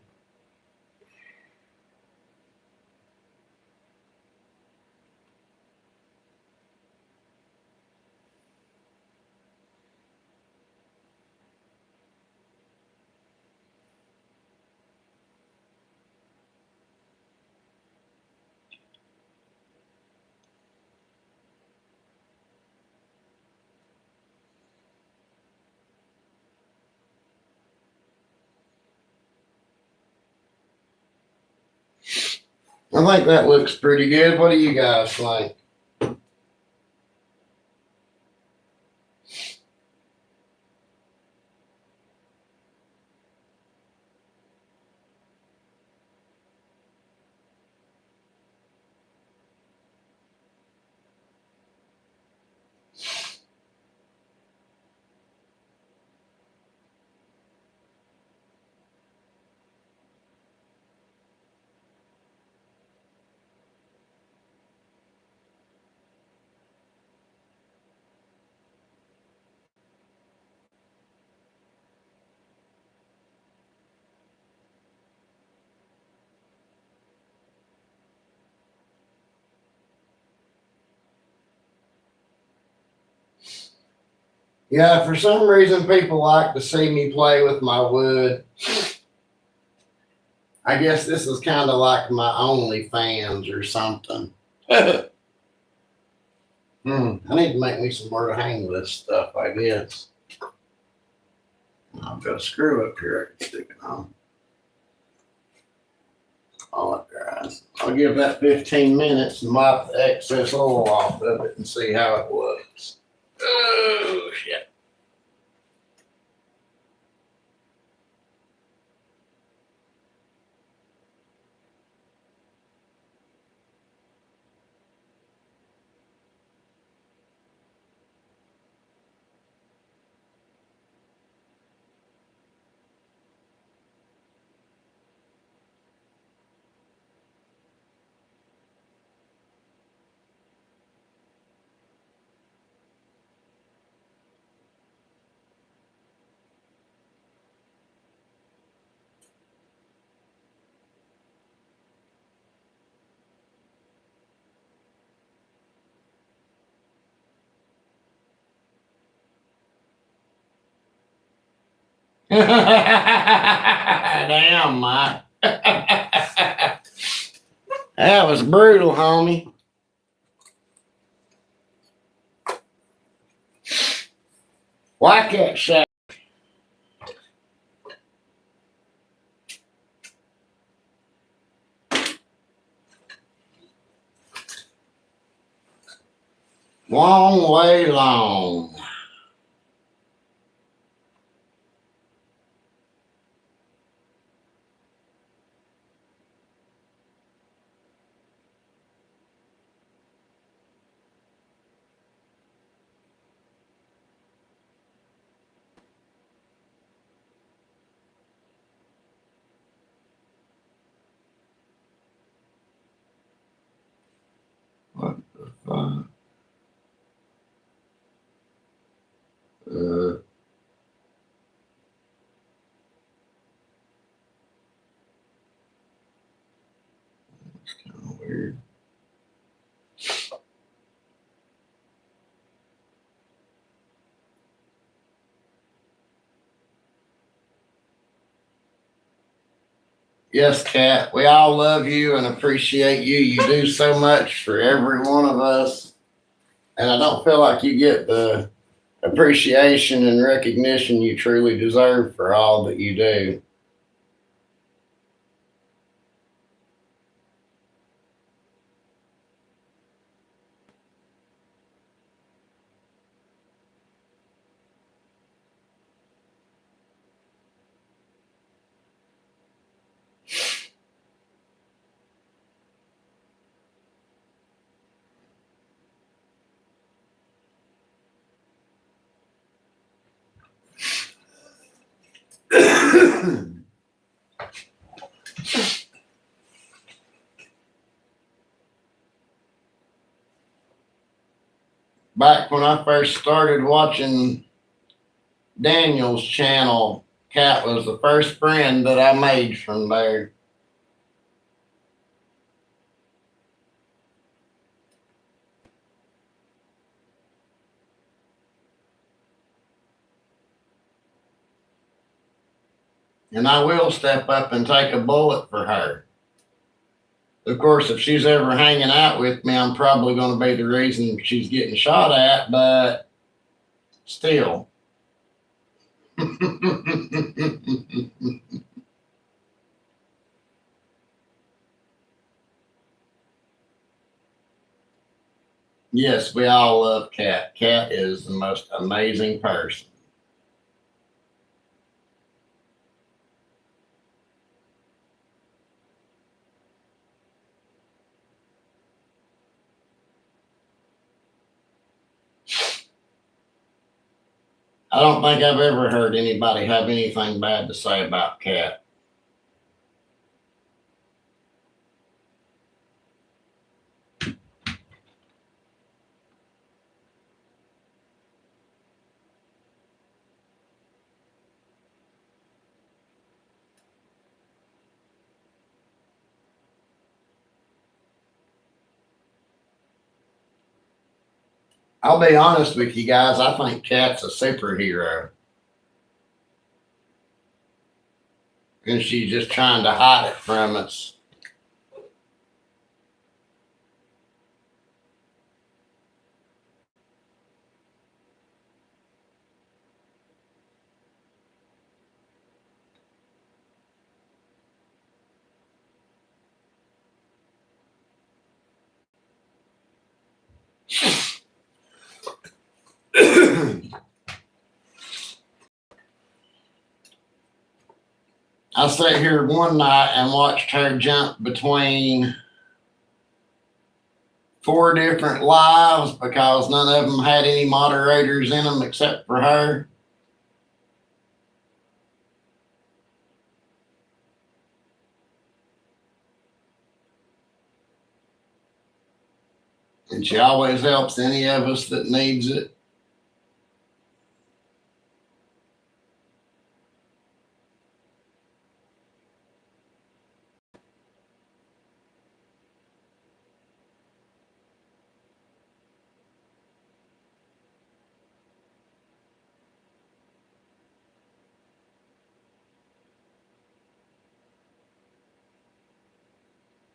I think that looks pretty good. What do you guys think? Yeah, for some reason, people like to see me play with my wood. I guess this is kind of like my OnlyFans or something. I need to make me somewhere to hang this stuff, I guess. I've got a screw up here I can stick it on. All it dries. I'll give that 15 minutes and wipe the excess oil off of it and see how it looks. Oh, shit. Damn, Mike. That was brutal, homie. Why can't shut? Long way long. What the fuck? It's kind of weird. Yes, Kat, we all love you and appreciate you. You do so much for every one of us. And I don't feel like you get the appreciation and recognition you truly deserve for all that you do. back when I first started watching Daniel's channel, Cat was the first friend that I made from there. And I will step up and take a bullet for her. Of course, if she's ever hanging out with me, I'm probably going to be the reason she's getting shot at, but still. Yes, we all love Cat. Cat is the most amazing person. I don't think I've ever heard anybody have anything bad to say about Cat. I'll be honest with you guys, I think Cat's a superhero. And she's just trying to hide it from us. I sat here one night and watched her jump between 4 different lives because none of them had any moderators in them except for her. And she always helps any of us that needs it.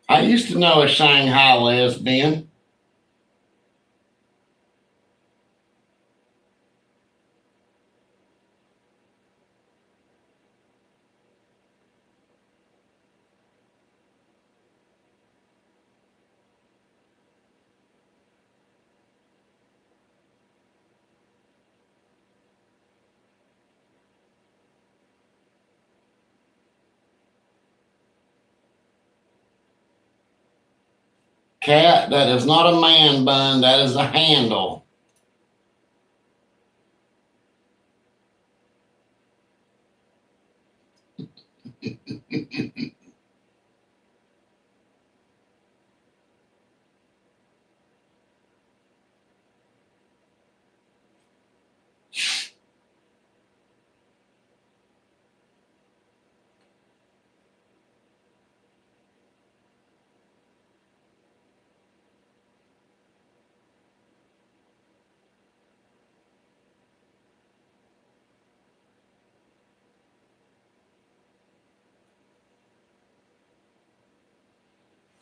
I used to know a Shanghai lesbian. Cat, that is not a man bun, that is a handle.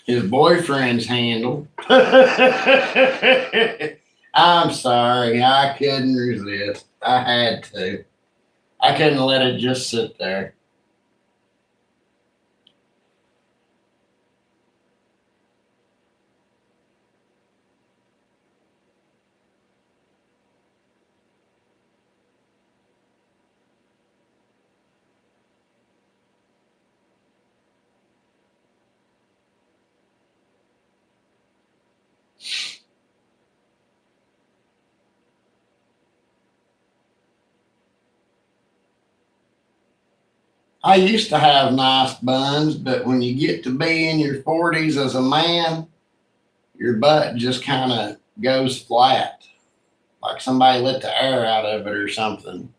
His boyfriend's handle. I'm sorry, I couldn't resist. I had to. I couldn't let it just sit there. I used to have nice buns, but when you get to be in your 40s as a man, your butt just kind of goes flat. like somebody let the air out of it or something.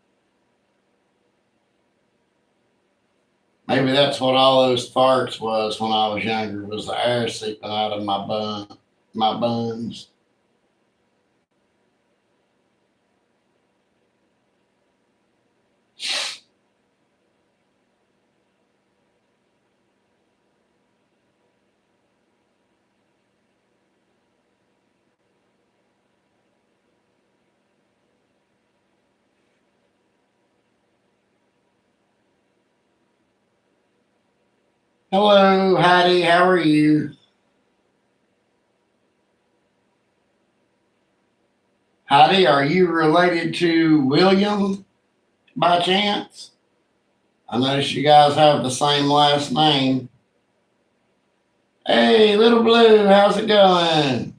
Maybe that's what all those farts was when I was younger, was the air seeping out of my buns. Hello, Heidi, how are you? Heidi, are you related to William by chance? I notice you guys have the same last name. Hey, little blue, how's it going?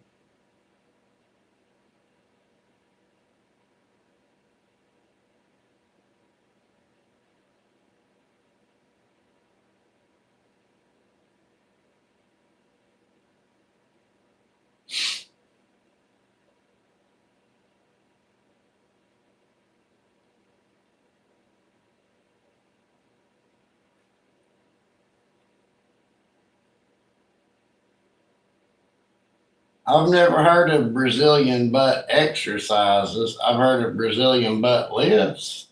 I've never heard of Brazilian butt exercises. I've heard of Brazilian butt lifts.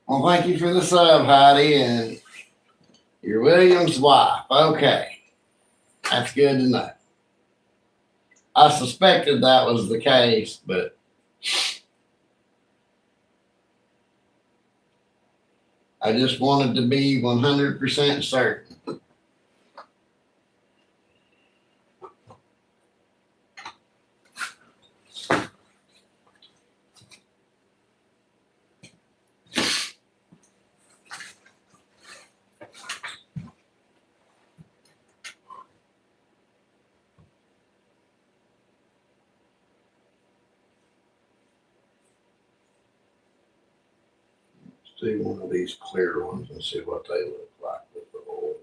Well, thank you for the sub, Heidi, and you're William's wife. Okay, that's good to know. I suspected that was the case, but I just wanted to be 100% certain. Let's do one of these clear ones and see what they look like with the oil.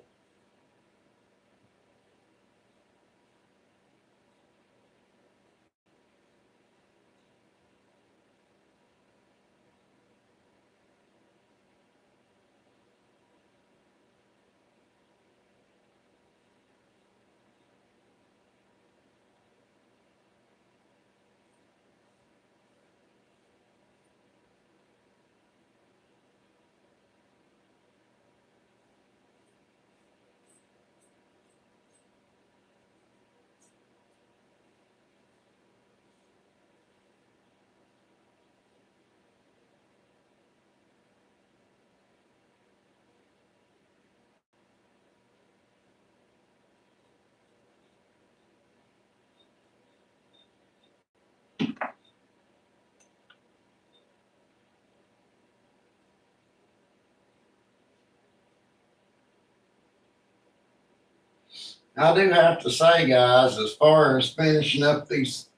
I do have to say, guys, as far as finishing up these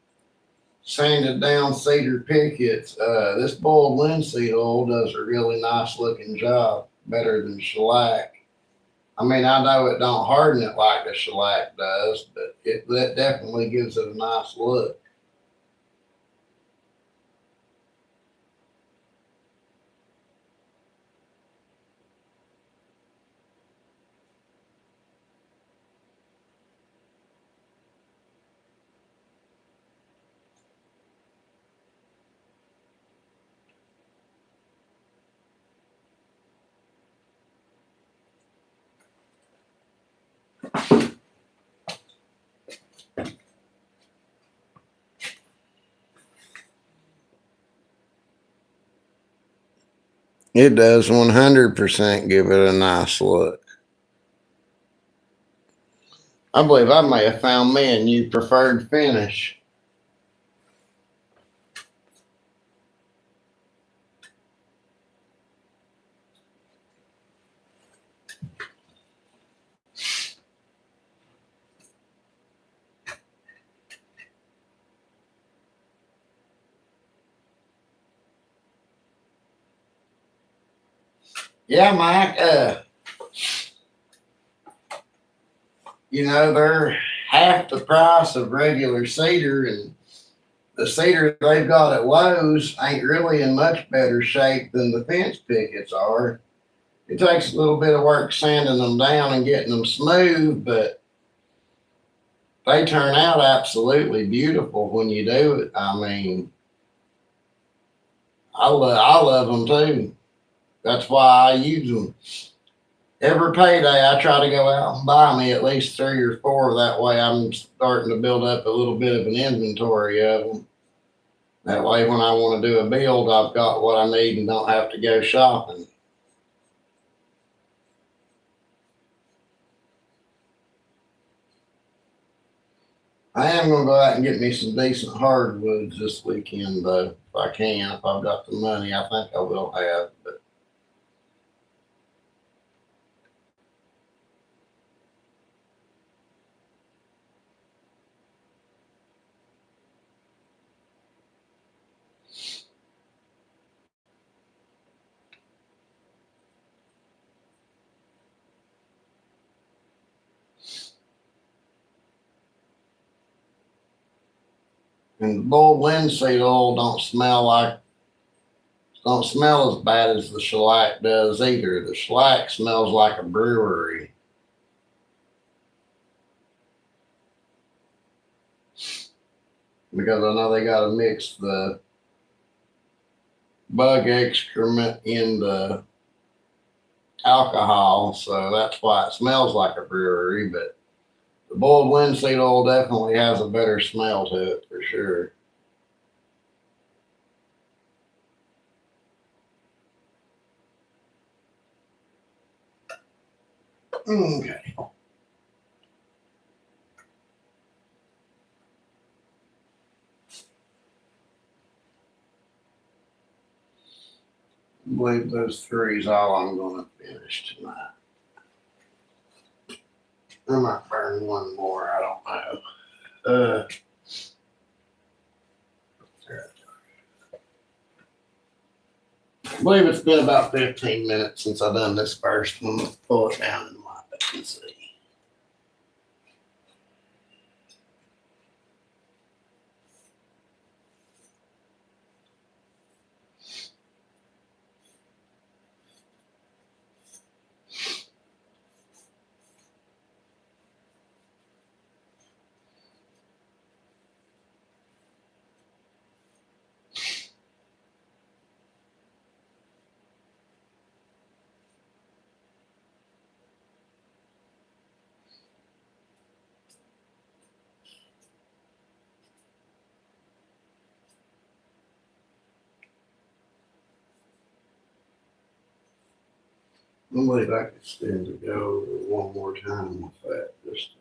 sanded down cedar pickets, this boiled linseed oil does a really nice looking job, better than shellac. I mean, I know it don't harden it like the shellac does, but that definitely gives it a nice look. It does 100% give it a nice look. I believe I may have found me a new preferred finish. Yeah, Mike. They're half the price of regular cedar, and the cedar they've got at Lowe's ain't really in much better shape than the fence pickets are. It takes a little bit of work sanding them down and getting them smooth, but they turn out absolutely beautiful when you do it. I mean, I love them too. That's why I use them. Every payday, I try to go out and buy me at least 3 or 4. That way, I'm starting to build up a little bit of an inventory of them. That way, when I want to do a build, I've got what I need and don't have to go shopping. I am going to go out and get me some decent hardwoods this weekend, though, if I can. If I've got the money, I think I will have. But and the boiled linseed oil don't smell as bad as the shellac does either. The shellac smells like a brewery. Because I know they got to mix the bug excrement in the alcohol, so that's why it smells like a brewery. But the boiled linseed oil definitely has a better smell to it for sure. Okay. I believe those 3 is all I'm going to finish tonight. I might burn one more. I don't know. I believe it's been about 15 minutes since I've done this first one. Pull it down and wipe it and see. I believe I could stand to go over one more time with that, just to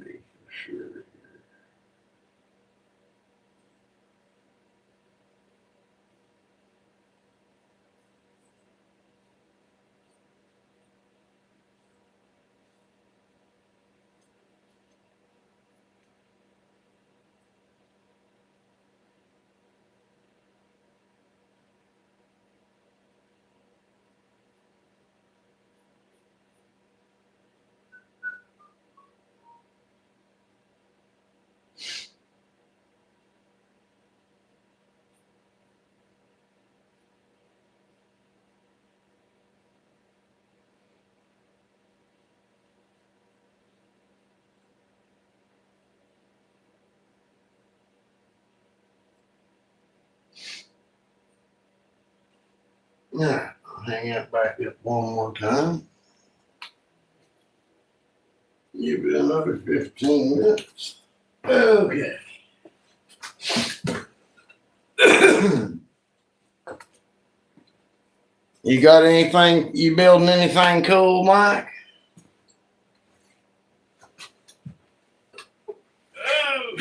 be for sure. Yeah, I'll hang that back up one more time. Give it another 15 minutes. Okay. You got anything? You building anything cool, Mike? Oh,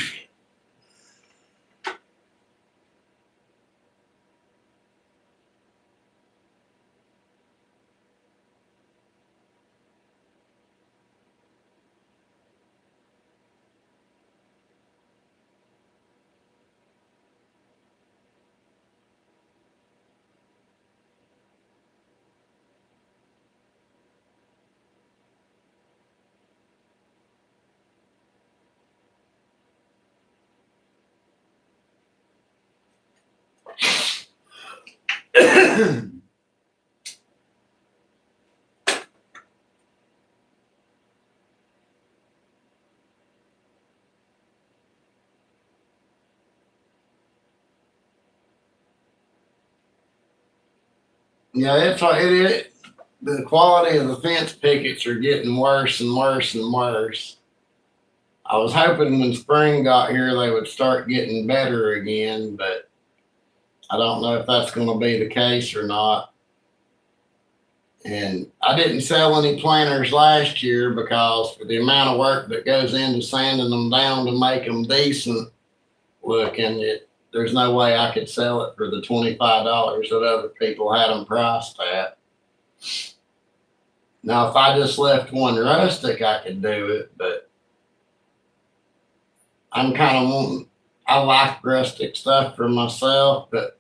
Yeah, the quality of the fence pickets are getting worse and worse and worse. I was hoping when spring got here they would start getting better again, but I don't know if that's going to be the case or not. And I didn't sell any planters last year because for the amount of work that goes into sanding them down to make them decent looking, there's no way I could sell it for the $25 that other people had them priced at. Now, if I just left one rustic, I could do it, but I'm kind of wanting, I like rustic stuff for myself, but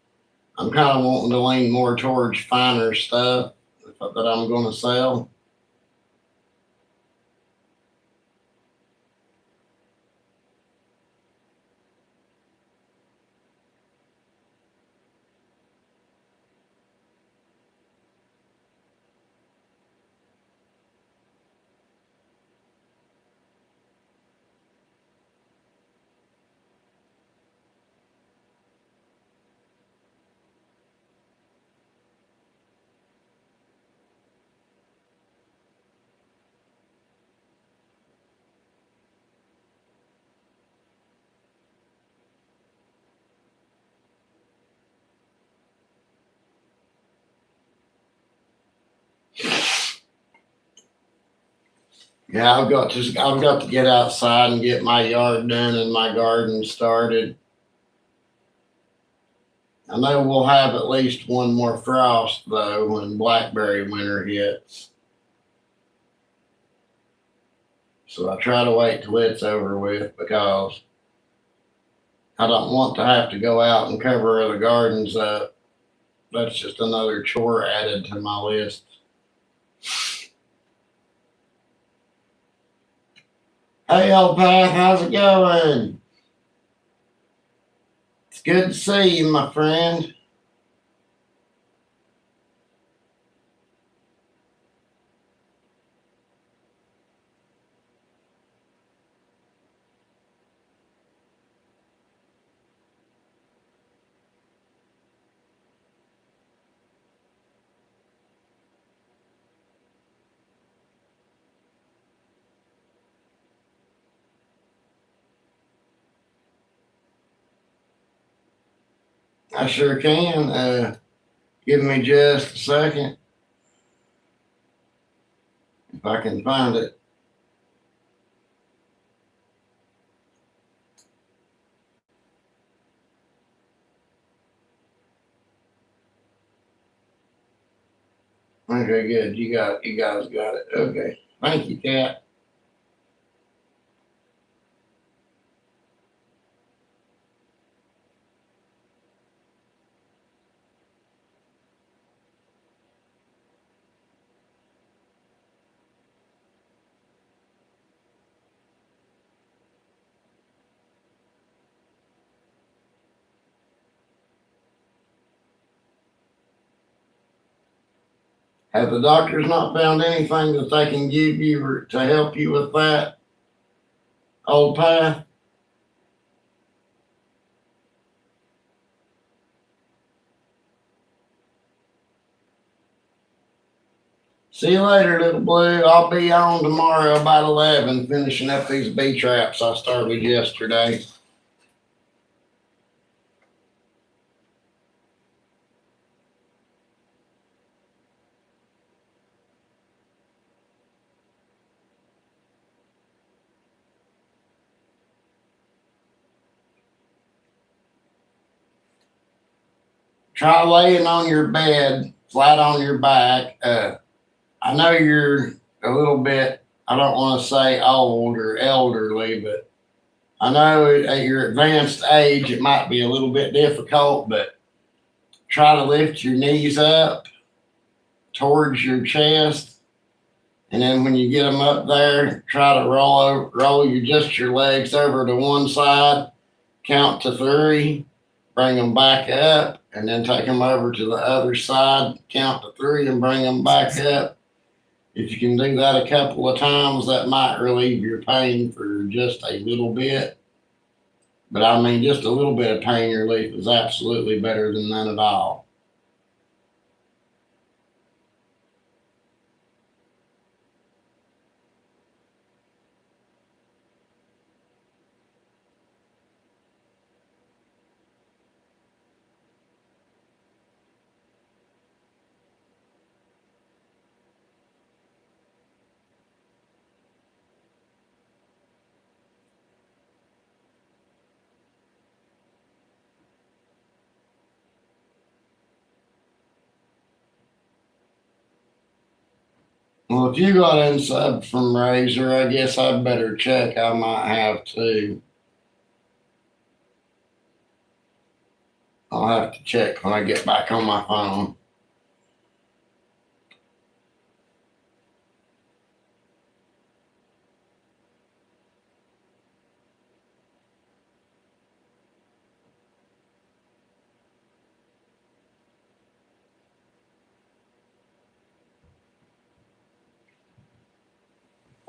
I'm kind of wanting to lean more towards finer stuff that I'm going to sell. Yeah, I've got to get outside and get my yard done and my garden started. I know we'll have at least one more frost though when blackberry winter hits. So I try to wait till it's over with because I don't want to have to go out and cover other gardens up. That's just another chore added to my list. Hey, old Pat, how's it going? It's good to see you, my friend. I sure can. Give me just a second if I can find it. Okay, good. You guys got it. Okay. Thank you, Kat. Have the doctors not found anything that they can give you to help you with that, old Pat? See you later, little blue. I'll be on tomorrow about 11, finishing up these bee traps I started yesterday. Try laying on your bed, flat on your back. I know you're a little bit, I don't want to say old or elderly, but I know at your advanced age it might be a little bit difficult, but try to lift your knees up towards your chest. And then when you get them up there, try to roll your legs over to one side, count to 3, bring them back up, and then take them over to the other side, count to three, and bring them back up. If you can do that a couple of times, that might relieve your pain for just a little bit. But I mean, just a little bit of pain relief is absolutely better than none at all. Well, if you got unsub from Razor, I guess I'd better check. I might have to. I'll have to check when I get back on my phone.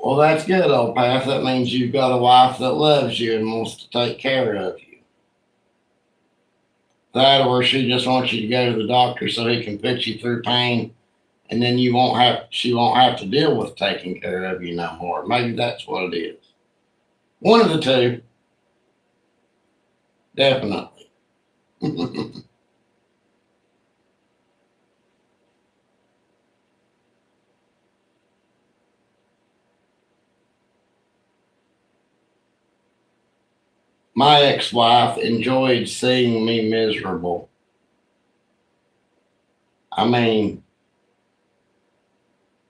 Well, that's good, old Path. That means you've got a wife that loves you and wants to take care of you. That, or she just wants you to go to the doctor so he can put you through pain, and then she won't have to deal with taking care of you no more. Maybe that's what it is. One of the two, definitely. My ex-wife enjoyed seeing me miserable. I mean,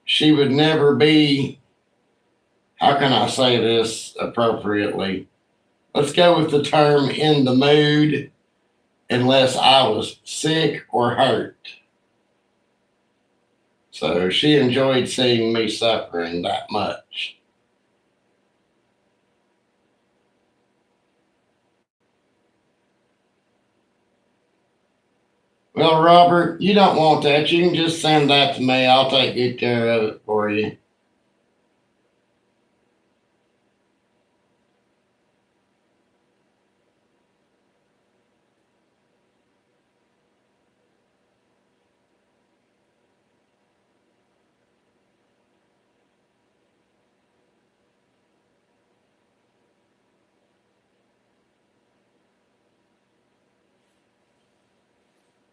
she would never be, how can I say this appropriately? Let's go with the term in the mood, unless I was sick or hurt. So she enjoyed seeing me suffering that much. Well, Robert, you don't want that. You can just send that to me. I'll take good care of it for you.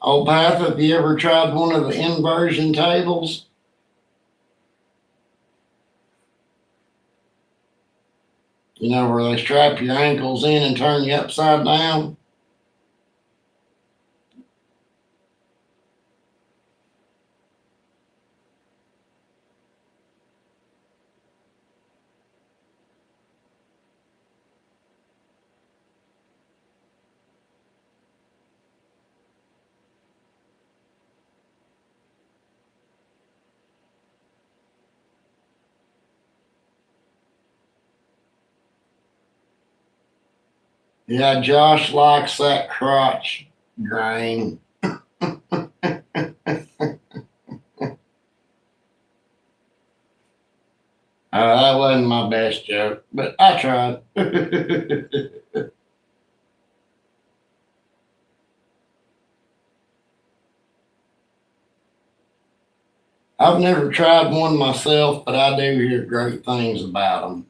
Oh, Beth, have you ever tried one of the inversion tables? You know, where they strap your ankles in and turn you upside down? Yeah, Josh likes that crotch grain. That wasn't my best joke, but I tried. I've never tried one myself, but I do hear great things about them.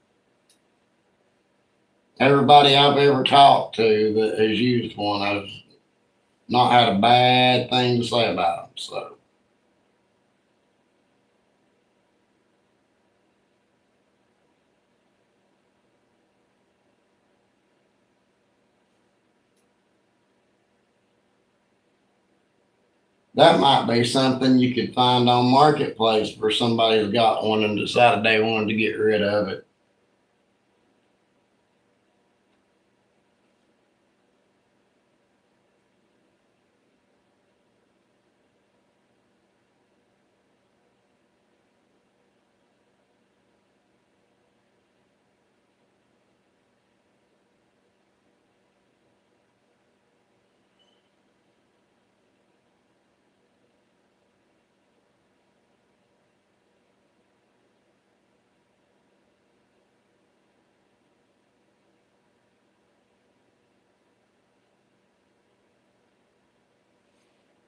Everybody I've ever talked to that has used one has not had a bad thing to say about them. So that might be something you could find on Marketplace where somebody's got one and decided they wanted to get rid of it.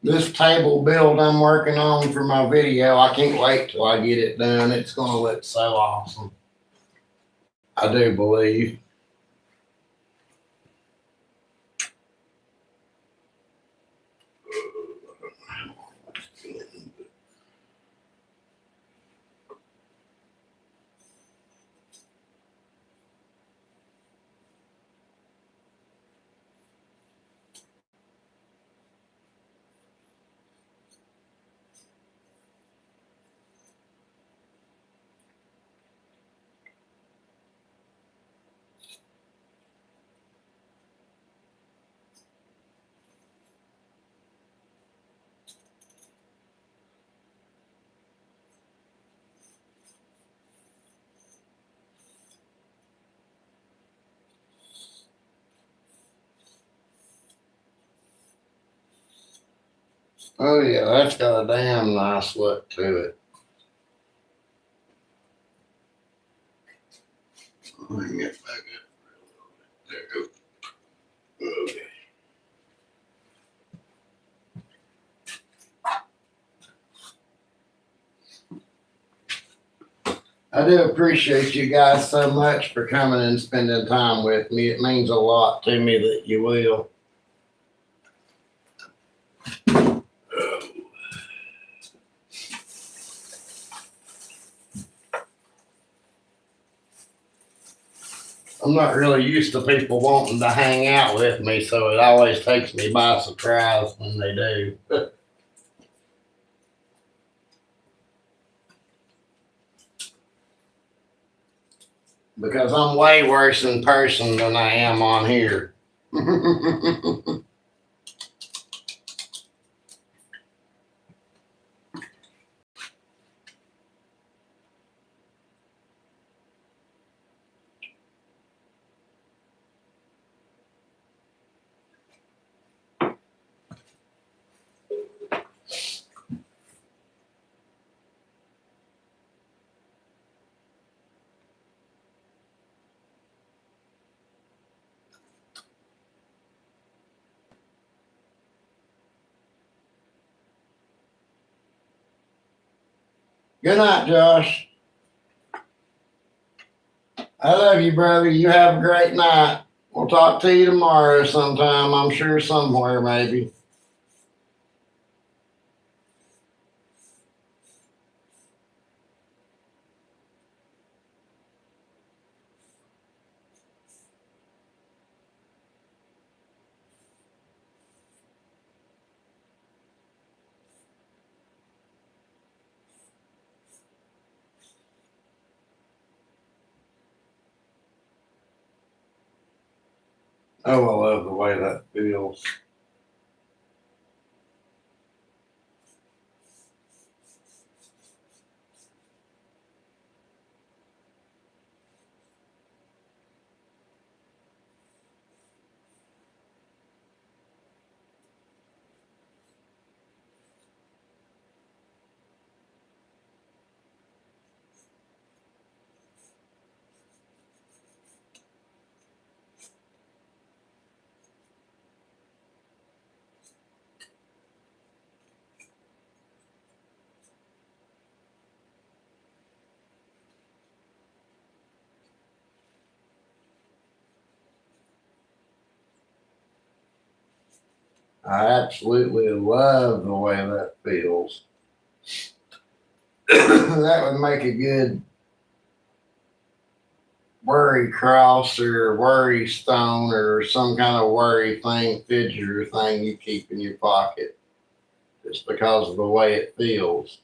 This table build I'm working on for my video, I can't wait till I get it done. It's gonna look so awesome. I do believe. Oh yeah, that's got a damn nice look to it. Let me get back up. There we go. Okay. I do appreciate you guys so much for coming and spending time with me. It means a lot to me that you will. I'm not really used to people wanting to hang out with me, so it always takes me by surprise when they do. Because I'm way worse in person than I am on here. Good night, Josh. I love you, brother. You have a great night. We'll talk to you tomorrow sometime, I'm sure somewhere maybe. Oh, I love the way that feels. I absolutely love the way that feels. That would make a good worry cross or worry stone or some kind of worry thing, fidget thing you keep in your pocket just because of the way it feels.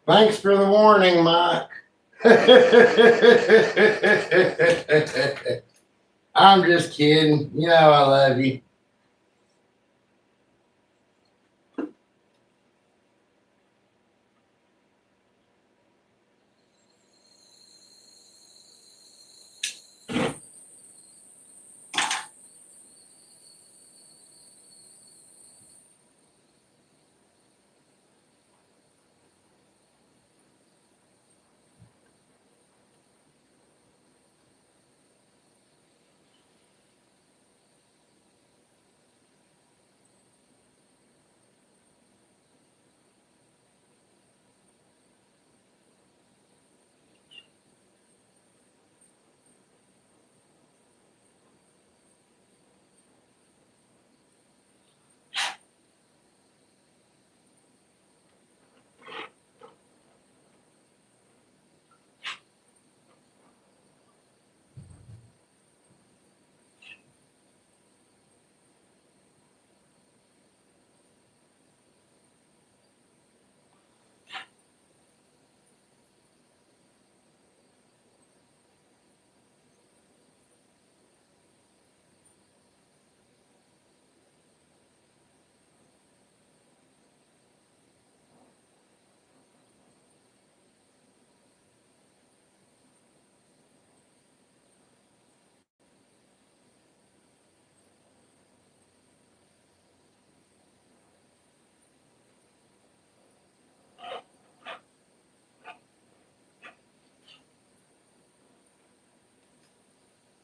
Thanks for the warning, Mike. I'm just kidding. You know I love you.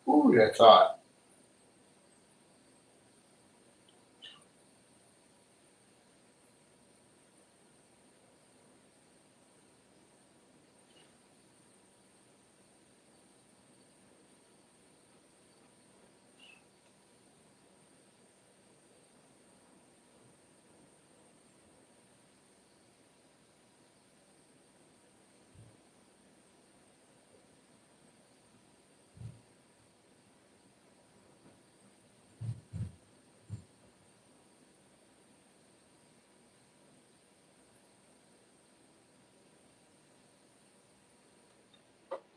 Ooh, that's hot.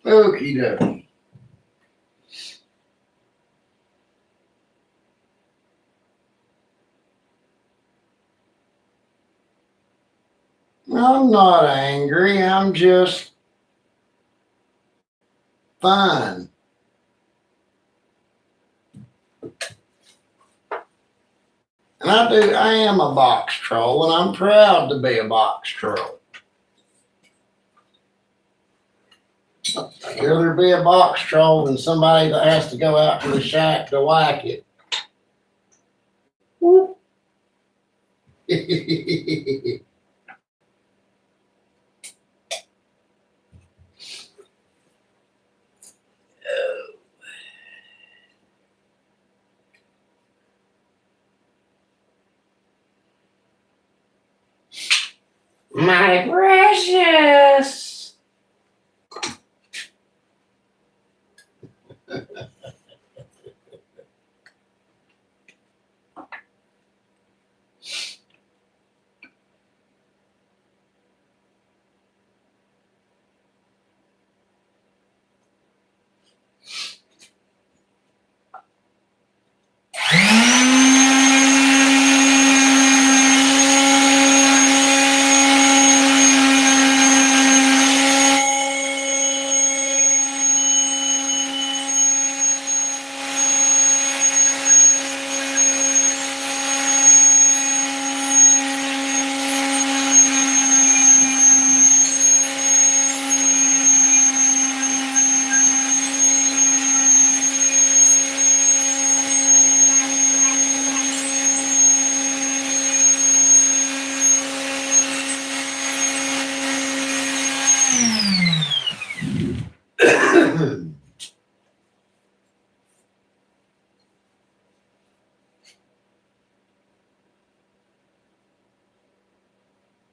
Okie dokie. I'm not angry. I'm just fine. And I am a box troll, and I'm proud to be a box troll. I'd rather be a box troll than somebody that has to go out to the shack to whack it. My precious.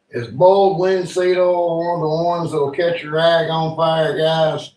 Is boiled linseed oil one of the ones that'll catch your rag on fire, guys?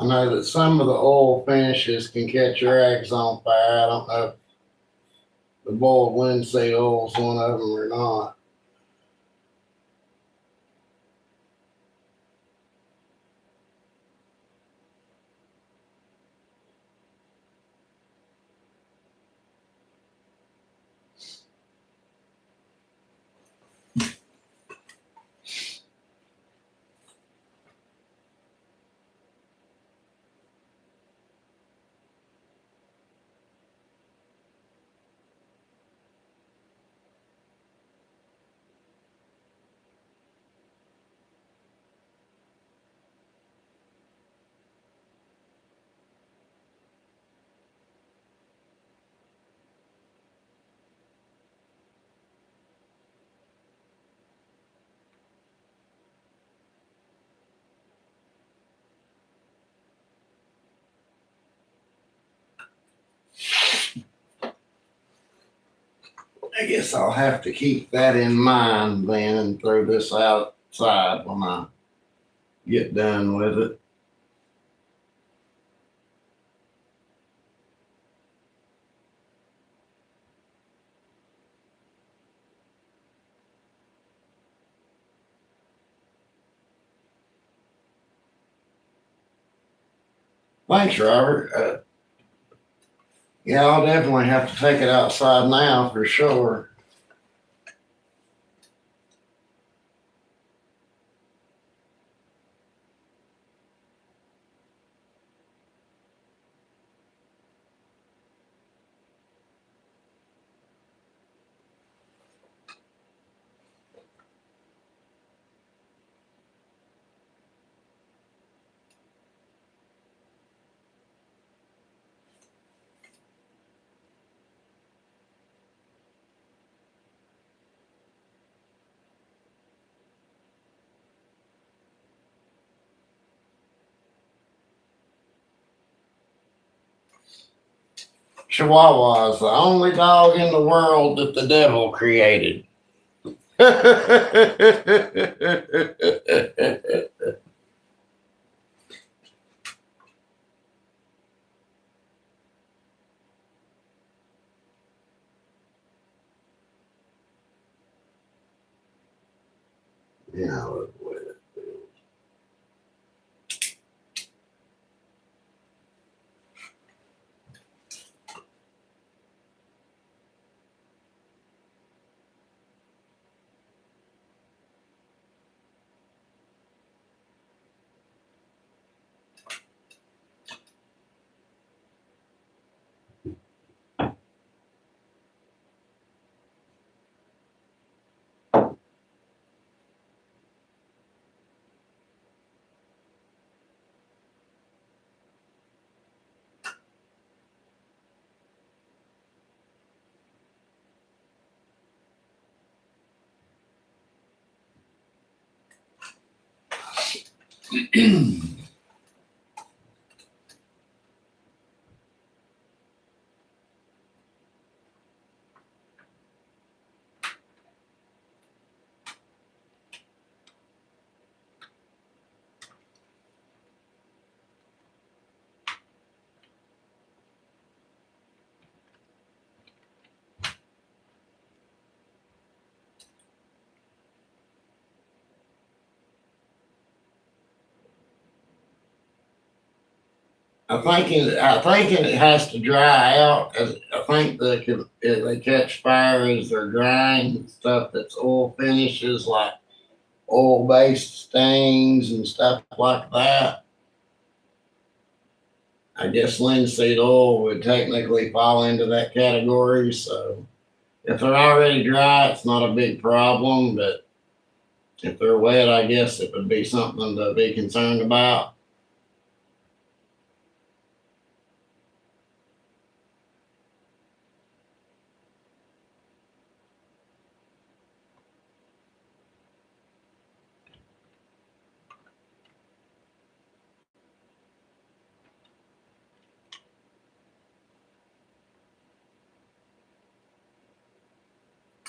I know that some of the oil finishes can catch rags on fire. I don't know if the boiled linseed oil is one of them or not. I guess I'll have to keep that in mind then and throw this outside when I get done with it. Thanks, Robert. Yeah, I'll definitely have to take it outside now for sure. Chihuahua is the only dog in the world that the devil created. Yeah. I think it has to dry out. I think they catch fire as they're drying. Stuff that's oil finishes like oil based stains and stuff like that. I guess linseed oil would technically fall into that category. So if they're already dry, it's not a big problem. But if they're wet, I guess it would be something to be concerned about.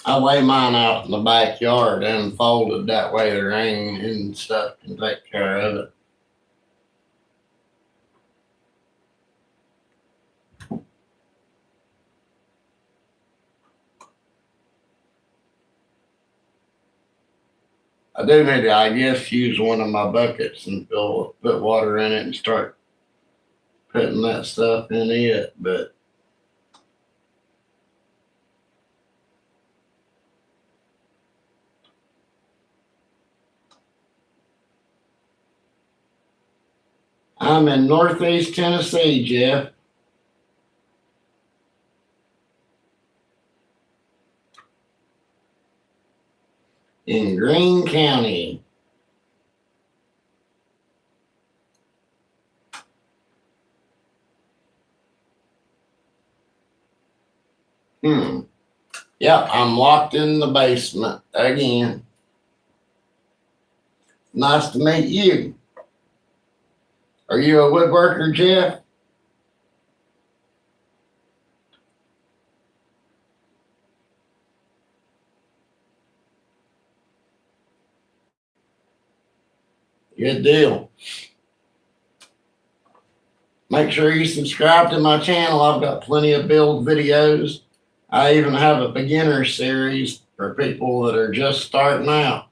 I lay mine out in the backyard unfolded. That way the rain and stuff can take care of it. I do need to, I guess, use one of my buckets and put water in it and start putting that stuff in it. But I'm in Northeast Tennessee, Jeff, in Greene County. Yep, I'm locked in the basement again. Nice to meet you. Are you a woodworker, Jeff? Good deal. Make sure you subscribe to my channel. I've got plenty of build videos. I even have a beginner series for people that are just starting out.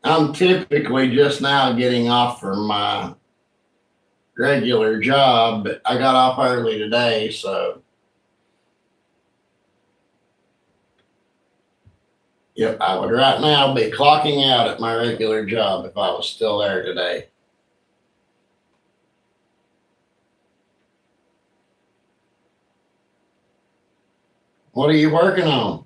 I'm typically just now getting off from my regular job, but I got off early today, so yep, I would right now be clocking out at my regular job if I was still there today. What are you working on?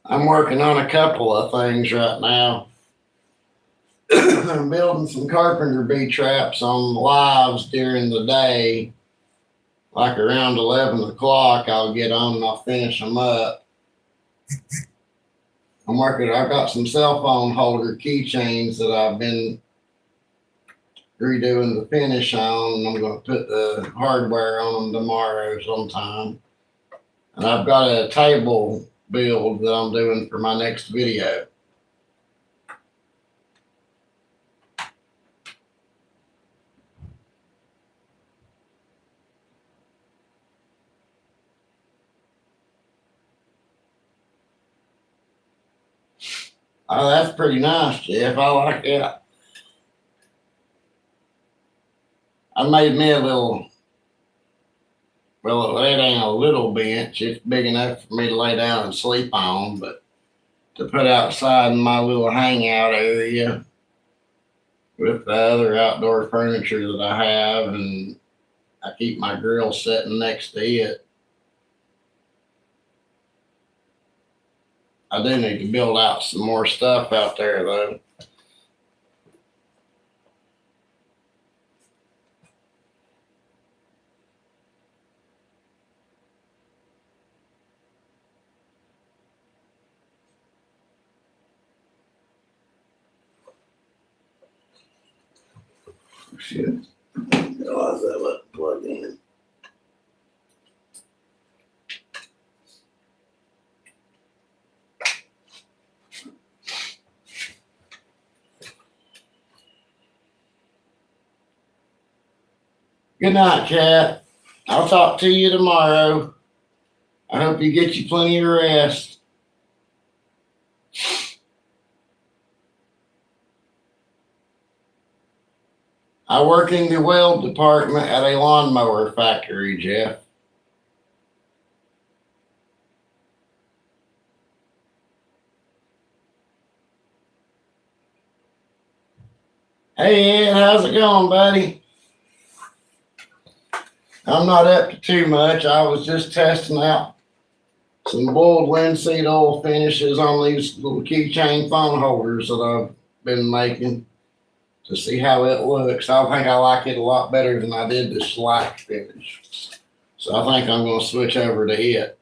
I'm working on a couple of things right now. I'm building some carpenter bee traps on lives during the day. Like around 11 o'clock, I'll get on and I'll finish them up. I've got some cell phone holder keychains that I've been redoing the finish on, and I'm going to put the hardware on them tomorrow sometime. And I've got a table build that I'm doing for my next video. Oh, that's pretty nice, Jeff. I like that. I made me a little, well, it ain't a little bench. It's big enough for me to lay down and sleep on, but to put outside in my little hangout area with the other outdoor furniture that I have, and I keep my grill sitting next to it. I do need to build out some more stuff out there, though. Shit. Realize that wasn't plugged in. Good night, Cat. I'll talk to you tomorrow. I hope you get you plenty of rest. I work in the weld department at a lawnmower factory, Jeff. Hey Ed, how's it going, buddy? I'm not up to too much. I was just testing out some boiled linseed oil finishes on these little keychain phone holders that I've been making to see how it looks. I think I like it a lot better than I did the shellac finish. So I think I'm going to switch over to it.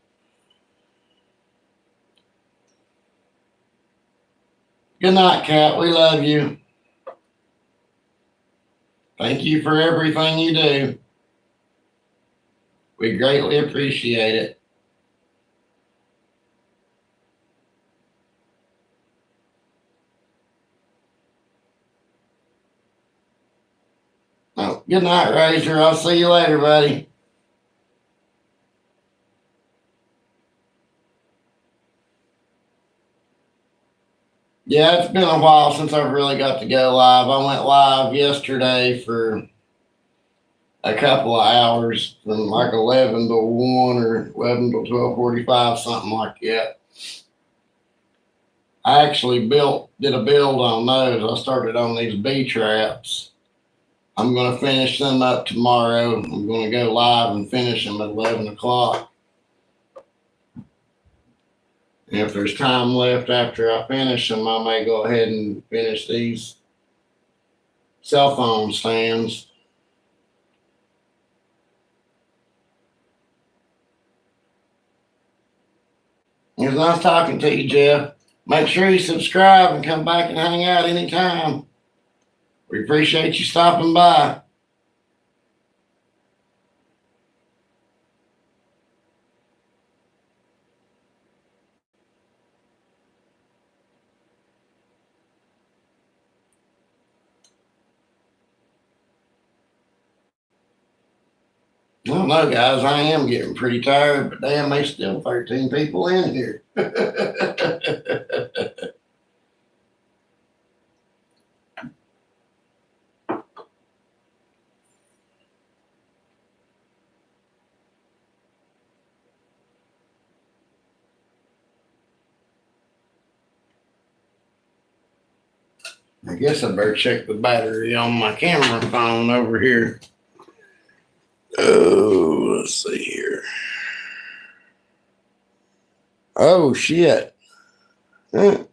Good night, Cat. We love you. Thank you for everything you do. We greatly appreciate it. Oh, good night, Razor. I'll see you later, buddy. Yeah, it's been a while since I've really got to go live. I went live yesterday for a couple of hours from like 11 to 1 or 11 to 12:45, something like that. I actually did a build on those. I started on these bee traps. I'm going to finish them up tomorrow. I'm going to go live and finish them at 11 o'clock. And if there's time left after I finish them, I may go ahead and finish these cell phone stands. It was nice talking to you, Jeff. Make sure you subscribe and come back and hang out anytime. We appreciate you stopping by. I don't know, guys. I am getting pretty tired, but damn, there's still 13 people in here. I guess I better check the battery on my camera phone over here. Oh, let's see here. Oh, shit. Well,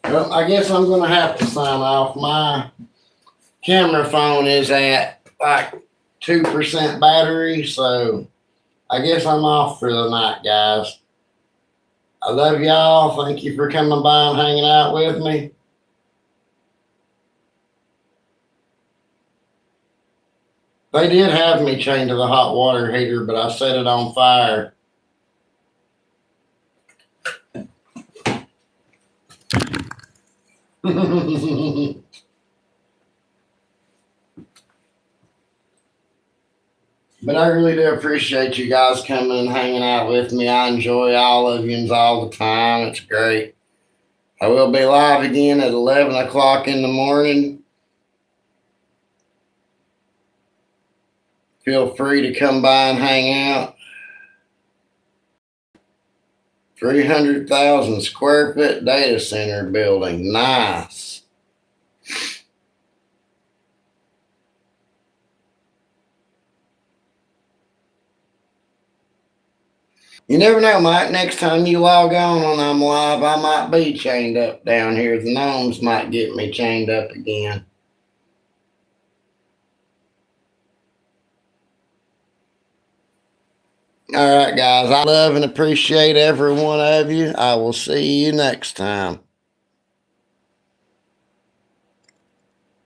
I guess I'm going to have to sign off. My camera phone is at like 2% battery, so I guess I'm off for the night, guys. I love y'all. Thank you for coming by and hanging out with me. They did have me chained to the hot water heater, but I set it on fire. But I really do appreciate you guys coming and hanging out with me. I enjoy all of you all the time. It's great. I will be live again at 11 o'clock in the morning. Feel free to come by and hang out. 300,000 square foot data center building. Nice. You never know, Mike. Next time you log on when I'm live, I might be chained up down here. The gnomes might get me chained up again. All right, guys. I love and appreciate every one of you. I will see you next time.